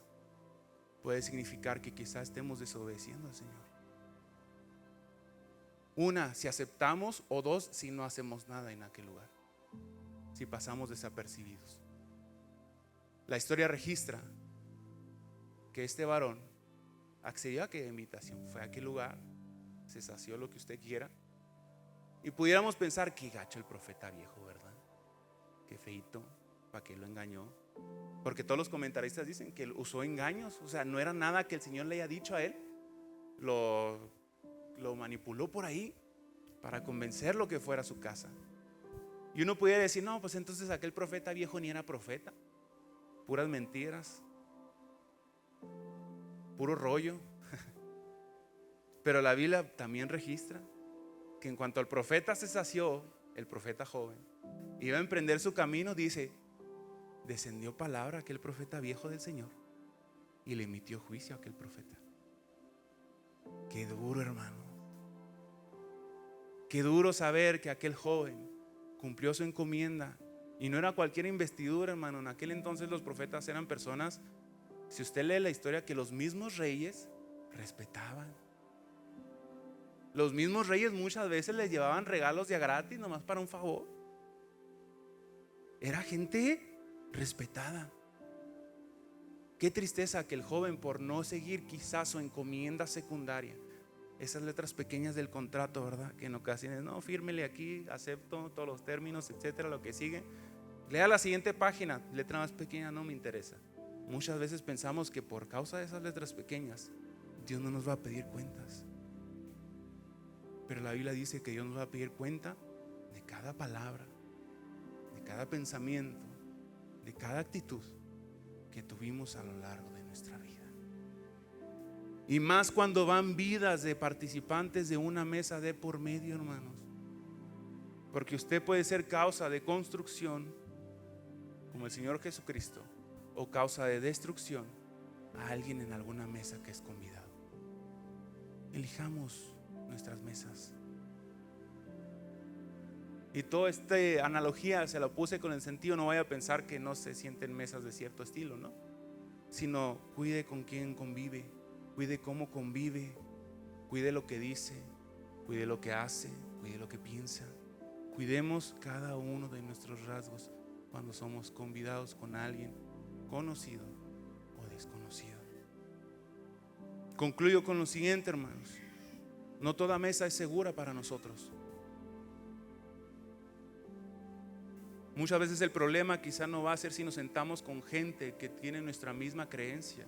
puede significar que quizás estemos desobedeciendo al Señor. Una, si aceptamos, o dos, si no hacemos nada en aquel lugar, si pasamos desapercibidos. La historia registra que este varón accedió a aquella invitación, fue a aquel lugar, se sació lo que usted quiera, y pudiéramos pensar, qué gacho el profeta viejo, ¿verdad? Qué feito, ¿para qué lo engañó? Porque todos los comentaristas dicen que él usó engaños, o sea, no era nada que el Señor le haya dicho a él, lo manipuló por ahí para convencerlo que fuera a su casa. Y uno pudiera decir, no, pues entonces aquel profeta viejo ni era profeta, puras mentiras, puro rollo. Pero la Biblia también registra que en cuanto el profeta se sació, el profeta joven iba a emprender su camino, dice, descendió palabra a aquel profeta viejo del Señor y le emitió juicio a aquel profeta. Qué duro, hermano. Qué duro saber que aquel joven cumplió su encomienda y no era cualquier investidura, hermano. En aquel entonces los profetas eran personas, si usted lee la historia, que los mismos reyes respetaban. Los mismos reyes muchas veces les llevaban regalos de a gratis nomás para un favor. Era gente respetada. Qué tristeza que el joven, por no seguir quizás su encomienda secundaria, esas letras pequeñas del contrato, ¿verdad? Que en ocasiones, no, fírmele aquí, acepto todos los términos, etcétera, lo que sigue. Lea la siguiente página, letra más pequeña, no me interesa. Muchas veces pensamos que por causa de esas letras pequeñas, Dios no nos va a pedir cuentas. Pero la Biblia dice que Dios nos va a pedir cuenta de cada palabra, de cada pensamiento, de cada actitud que tuvimos a lo largo de nuestra vida. Y más cuando van vidas de participantes de una mesa de por medio, hermanos. Porque usted puede ser causa de construcción, como el Señor Jesucristo, o causa de destrucción a alguien en alguna mesa que es convidado. Elijamos nuestras mesas. Y toda esta analogía se la puse con el sentido, no vaya a pensar que no se sienten mesas de cierto estilo, ¿no? Sino cuide con quién convive, cuide cómo convive, cuide lo que dice, cuide lo que hace, cuide lo que piensa. Cuidemos cada uno de nuestros rasgos cuando somos convidados con alguien conocido o desconocido. Concluyo con lo siguiente, hermanos. No toda mesa es segura para nosotros. Muchas veces el problema quizá no va a ser si nos sentamos con gente que tiene nuestra misma creencia,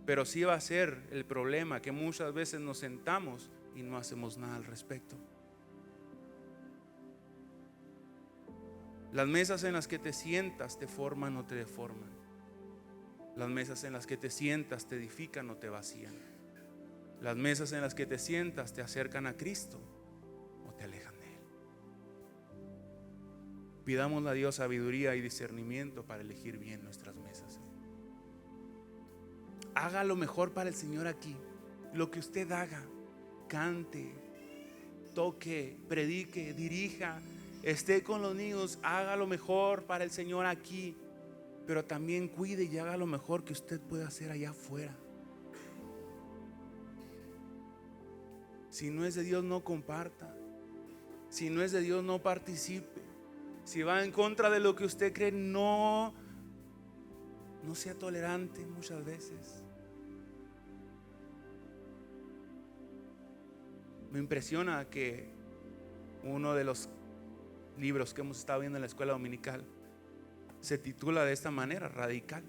pero sí va a ser el problema que muchas veces nos sentamos y no hacemos nada al respecto. Las mesas en las que te sientas te forman o te deforman. Las mesas en las que te sientas te edifican o te vacían. Las mesas en las que te sientas te acercan a Cristo o te alejan de Él. Pidámosle a Dios sabiduría y discernimiento para elegir bien nuestras mesas. Haga lo mejor para el Señor aquí. Lo que usted haga, cante, toque, predique, dirija, esté con los niños, haga lo mejor para el Señor aquí, pero también cuide y haga lo mejor que usted pueda hacer allá afuera. Si no es de Dios, no comparta. Si no es de Dios, no participe. Si va en contra de lo que usted cree, no sea tolerante muchas veces. Me impresiona que uno de los libros que hemos estado viendo en la escuela dominical se titula de esta manera, Radical.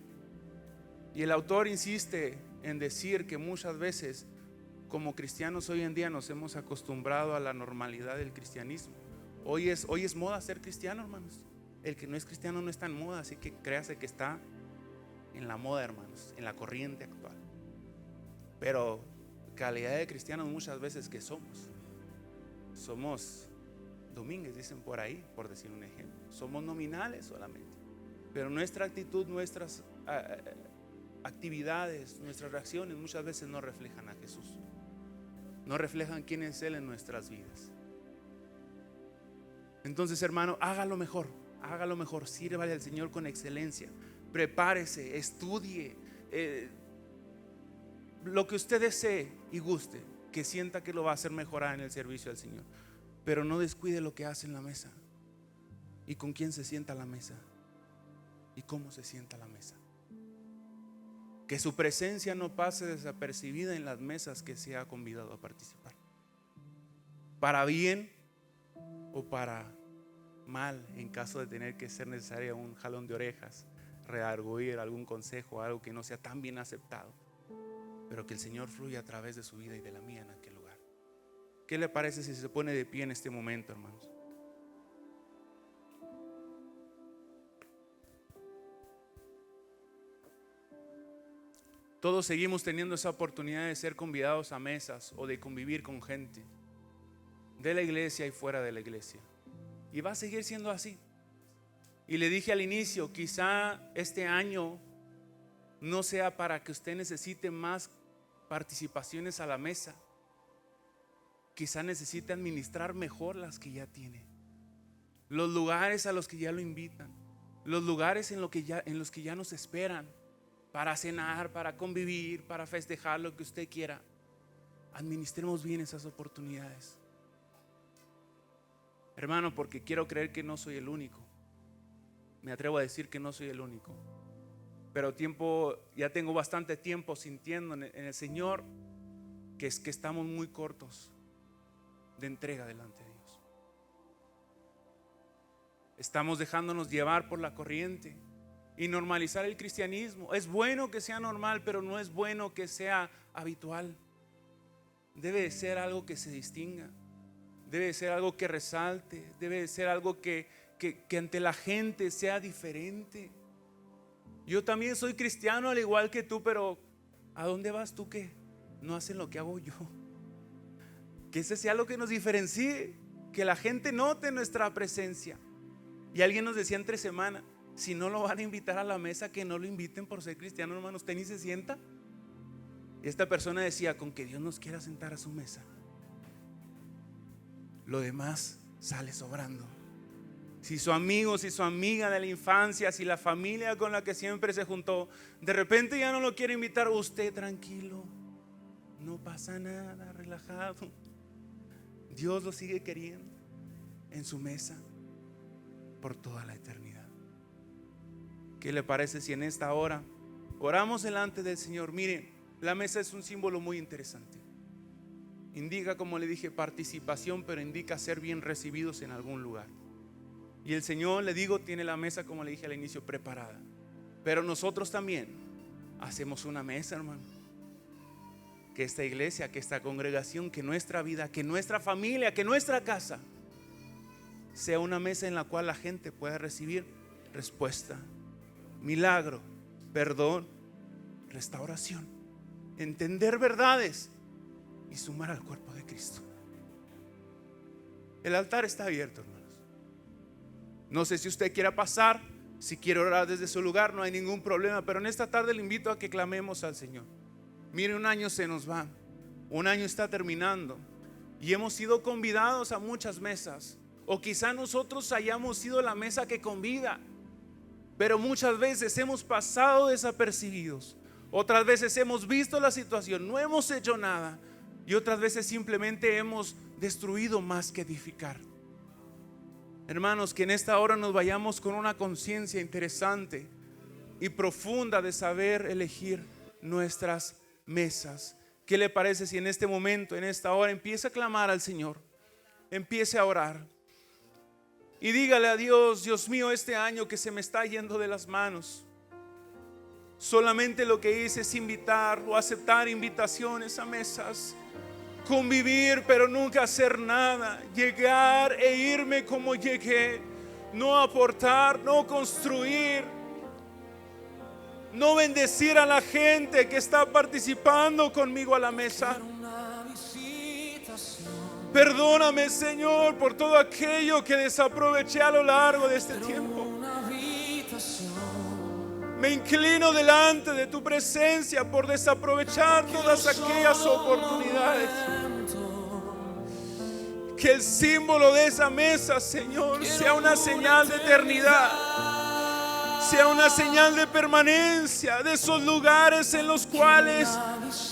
Y el autor insiste en decir que muchas veces como cristianos hoy en día nos hemos acostumbrado a la normalidad del cristianismo. Hoy es moda ser cristiano, hermanos. El que no es cristiano no está en moda, así que créase que está en la moda, hermanos, en la corriente actual. Pero calidad de cristianos muchas veces que somos domínguez, dicen por ahí, por decir un ejemplo. Somos nominales solamente, pero nuestra actitud, nuestras actividades, nuestras reacciones muchas veces no reflejan a Jesús, no reflejan quién es Él en nuestras vidas. Entonces, hermano, hágalo mejor, sírvale al Señor con excelencia, prepárese, estudie, lo que usted desee y guste, que sienta que lo va a hacer mejorar en el servicio al Señor, pero no descuide lo que hace en la mesa y con quién se sienta a la mesa y cómo se sienta a la mesa. Que su presencia no pase desapercibida en las mesas que se ha convidado a participar, para bien o para mal, en caso de tener que ser necesario un jalón de orejas, redarguir algún consejo, algo que no sea tan bien aceptado, pero que el Señor fluya a través de su vida y de la mía en aquel lugar. ¿Qué le parece si se pone de pie en este momento, hermanos? Todos seguimos teniendo esa oportunidad de ser convidados a mesas o de convivir con gente de la iglesia y fuera de la iglesia, y va a seguir siendo así. Y le dije al inicio, quizá este año no sea para que usted necesite más participaciones a la mesa, quizá necesite administrar mejor las que ya tiene, los lugares a los que ya lo invitan, los lugares en los que ya nos esperan para cenar, para convivir, para festejar, lo que usted quiera. Administremos bien esas oportunidades, hermano, porque quiero creer que no soy el único. Me atrevo a decir que no soy el único, pero ya tengo bastante tiempo sintiendo en el Señor que estamos muy cortos de entrega delante de Dios. Estamos dejándonos llevar por la corriente y normalizar el cristianismo. Es bueno que sea normal, pero no es bueno que sea habitual. Debe de ser algo que se distinga, debe de ser algo que resalte, debe de ser algo que ante la gente sea diferente. Yo también soy cristiano al igual que tú, pero ¿a dónde vas tú que no hacen lo que hago yo? Que ese sea lo que nos diferencie, que la gente note nuestra presencia. Y alguien nos decía entre semana, si no lo van a invitar a la mesa, que no lo inviten por ser cristiano, hermano. Usted ni se sienta. Y esta persona decía, con que Dios nos quiera sentar a su mesa, lo demás sale sobrando. Si su amigo, si su amiga de la infancia, si la familia con la que siempre se juntó, de repente ya no lo quiere invitar, usted tranquilo, no pasa nada, relajado. Dios lo sigue queriendo en su mesa por toda la eternidad. ¿Qué le parece si en esta hora oramos delante del Señor? Mire, la mesa es un símbolo muy interesante. Indica, como le dije, participación, pero indica ser bien recibidos en algún lugar. Y el Señor, le digo, tiene la mesa, como le dije al inicio, preparada. Pero nosotros también hacemos una mesa, hermano. Que esta iglesia, que esta congregación, que nuestra vida, que nuestra familia, que nuestra casa sea una mesa en la cual la gente pueda recibir respuesta, milagro, perdón, restauración, entender verdades y sumar al cuerpo de Cristo. El altar está abierto, hermanos. No sé si usted quiera pasar, si quiere orar desde su lugar, no hay ningún problema, pero en esta tarde le invito a que clamemos al Señor. Mire, un año se nos va, un año está terminando y hemos sido convidados a muchas mesas, o quizá nosotros hayamos sido la mesa que convida, pero muchas veces hemos pasado desapercibidos, otras veces hemos visto la situación, no hemos hecho nada, y otras veces simplemente hemos destruido más que edificar. Hermanos, que en esta hora nos vayamos con una conciencia interesante y profunda de saber elegir nuestras mesas. ¿Qué le parece si en este momento, en esta hora, empieza a clamar al Señor? Empiece a orar y dígale a Dios: Dios mío, este año que se me está yendo de las manos, solamente lo que hice es invitar o aceptar invitaciones a mesas, convivir pero nunca hacer nada, llegar e irme como llegué, no aportar, no construir, no bendecir a la gente que está participando conmigo a la mesa. Perdóname, Señor, por todo aquello que desaproveché a lo largo de este tiempo. Me inclino delante de tu presencia por desaprovechar todas aquellas oportunidades. Que el símbolo de esa mesa, Señor, sea una señal de eternidad, sea una señal de permanencia, de esos lugares en los cuales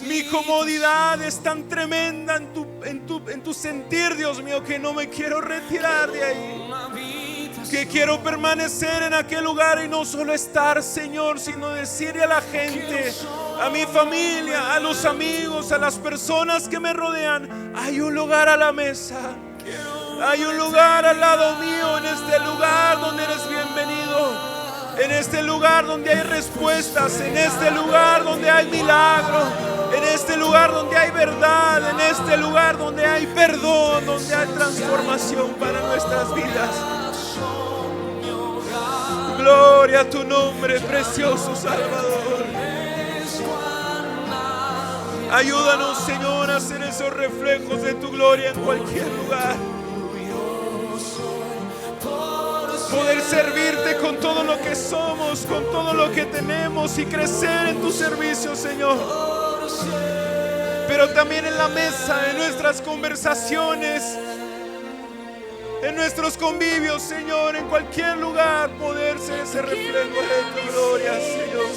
mi comodidad es tan tremenda en tu sentir, Dios mío, que no me quiero retirar de ahí, que quiero permanecer en aquel lugar y no solo estar, Señor, sino decirle a la gente, a mi familia, a los amigos, a las personas que me rodean: hay un lugar a la mesa, hay un lugar al lado mío, en este lugar donde eres bienvenido, en este lugar donde hay respuestas, en este lugar donde hay milagro, en este lugar donde hay verdad, en este lugar donde hay perdón, donde hay transformación para nuestras vidas. Gloria a tu nombre, precioso Salvador. Ayúdanos, Señor, a hacer esos reflejos de tu gloria en cualquier lugar. Poder servirte con todo lo que somos, con todo lo que tenemos, y crecer en tu servicio, Señor. Pero también en la mesa, en nuestras conversaciones, en nuestros convivios, Señor, en cualquier lugar, poder ser ese reflejo de tu gloria, Señor.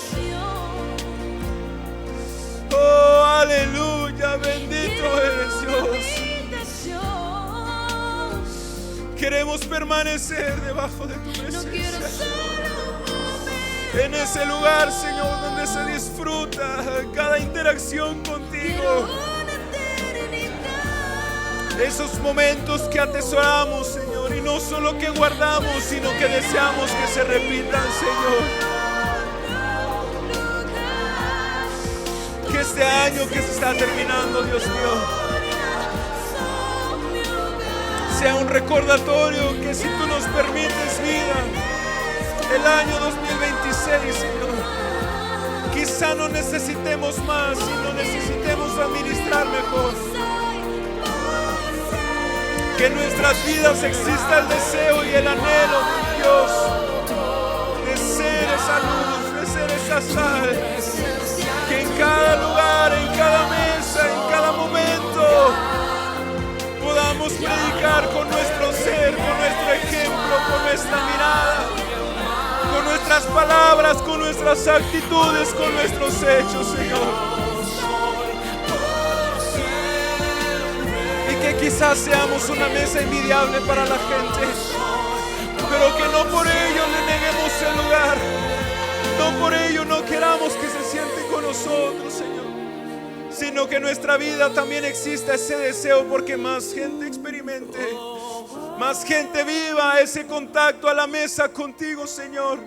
Oh, aleluya, bendito eres, Dios. Queremos permanecer debajo de tu presencia, en ese lugar, Señor, donde se disfruta cada interacción contigo. Esos momentos que atesoramos, Señor, y no solo que guardamos, sino que deseamos que se repitan, Señor. Que este año que se está terminando, Dios mío, sea un recordatorio que, si tú nos permites vida, el año 2026, Señor, quizá no necesitemos más, sino necesitemos administrar mejor. Que en nuestras vidas exista el deseo y el anhelo de Dios de ser esa luz, de ser esa sal, que en cada lugar, en cada mesa, en cada momento podamos predicar con nuestro ser, con nuestro ejemplo, con nuestra mirada, con nuestras palabras, con nuestras actitudes, con nuestros hechos, Señor. Y que quizás seamos una mesa envidiable para la gente, pero que no por ello le neguemos el lugar, no por ello no queramos que se sienten con nosotros, Señor, sino que en nuestra vida también exista ese deseo porque más gente experimente, más gente viva ese contacto a la mesa contigo, Señor.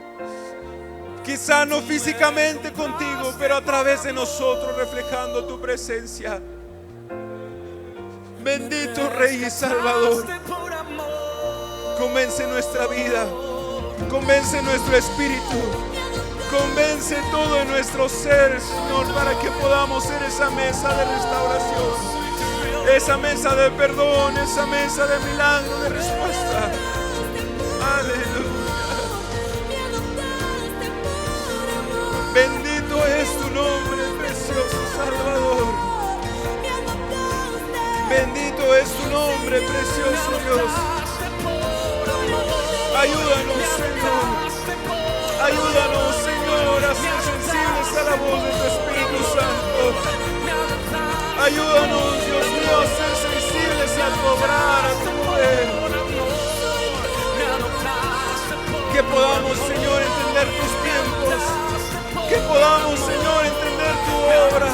Quizá no físicamente contigo, pero a través de nosotros reflejando tu presencia. Bendito Rey y Salvador, convence nuestra vida, convence nuestro espíritu, convence todo en nuestro ser, Señor, para que podamos ser esa mesa de restauración, esa mesa de perdón, esa mesa de milagro, de respuesta. Aleluya. Bendito es tu nombre, precioso Salvador. Bendito es tu nombre, precioso Dios. Ayúdanos, Señor. Ayúdanos, Señor, a ser sensibles a la voz de tu Espíritu Santo. Ayúdanos, Dios mío, a ser sensibles a tu obrar, a tu poder. Que podamos, Señor, entender tus tiempos. Que podamos, Señor, entender tu obra.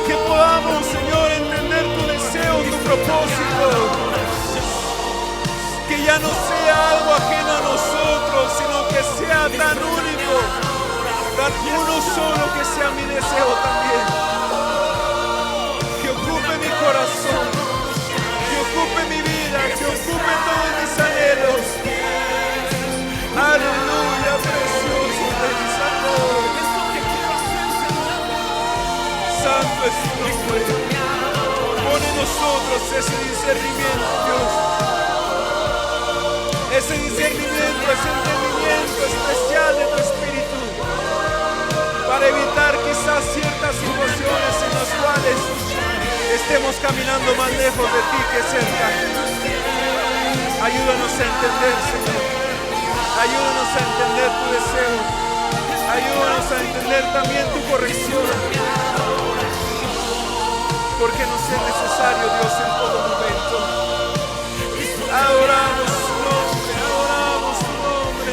Que podamos, Señor, entender tu deseo, tu propósito. Que ya no sea algo ajeno a nosotros, sino que sea tan único, tan uno solo, que sea mi deseo también. Que ocupe mi corazón, que ocupe mi vida, que ocupe todos mis anhelos. Aleluya, precioso Rey Salvador. Santo es tu nombre. Pon en nosotros ese discernimiento, Dios. Ese discernimiento, ese entendimiento especial de tu Espíritu, para evitar quizás ciertas situaciones en las cuales estemos caminando más lejos de ti que cerca. Ayúdanos a entender, Señor. Ayúdanos a entender tu deseo. Ayúdanos a entender también tu corrección. Porque nos es necesario, Dios, en todo momento. Adoramos tu nombre, adoramos tu nombre.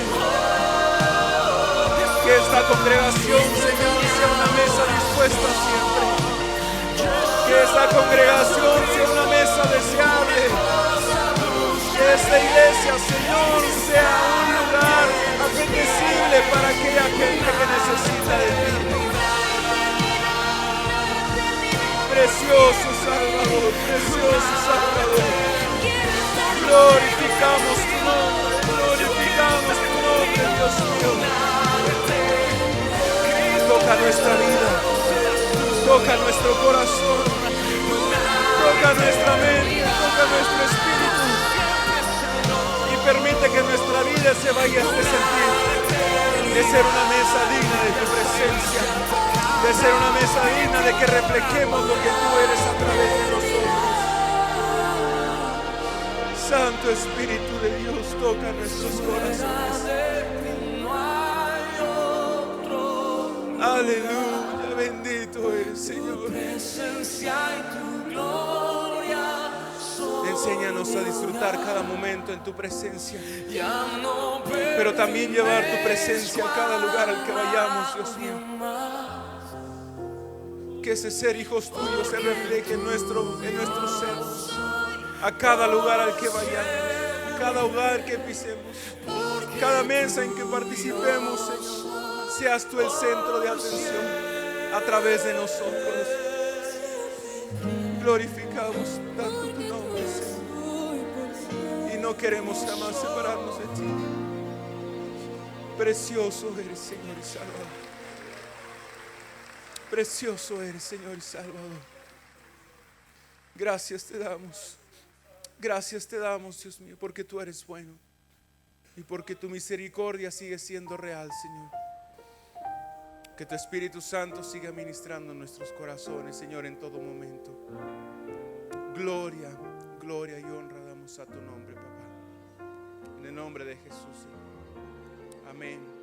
Que esta congregación, Señor, sea una mesa dispuesta siempre. Que esta congregación sea una mesa deseable. Que esta iglesia, Señor, sea un lugar apetecible para aquella gente que necesita de ti. Precioso Salvador, precioso Salvador. Glorificamos tu nombre, glorificamos tu nombre, Dios mío. Toca nuestra vida, toca nuestro corazón, toca nuestra mente, toca nuestro espíritu. Y permite que nuestra vida se vaya a este sentido de ser una mesa digna de tu presencia, de ser una mesa digna de que reflejemos lo que tú eres a través de nosotros. Santo Espíritu de Dios, toca nuestros corazones. Aleluya, bendito eres, Señor. Enséñanos a disfrutar cada momento en tu presencia, pero también llevar tu presencia a cada lugar al que vayamos, Dios mío. Que ese ser hijos tuyos se refleje en nuestro ser, a cada lugar al que vayamos, cada hogar que pisemos, cada mesa en que participemos, Señor. Seas tú el centro de atención a través de nosotros. Glorificamos tanto tu nombre, Señor, y no queremos jamás separarnos de ti. Precioso eres, Señor y Salvador. Precioso eres, Señor y Salvador. Gracias te damos. Gracias te damos, Dios mío, porque tú eres bueno y porque tu misericordia sigue siendo real, Señor. Que tu Espíritu Santo siga ministrando en nuestros corazones, Señor, en todo momento. Gloria, gloria y honra damos a tu nombre, papá. En el nombre de Jesús, Señor. Amén.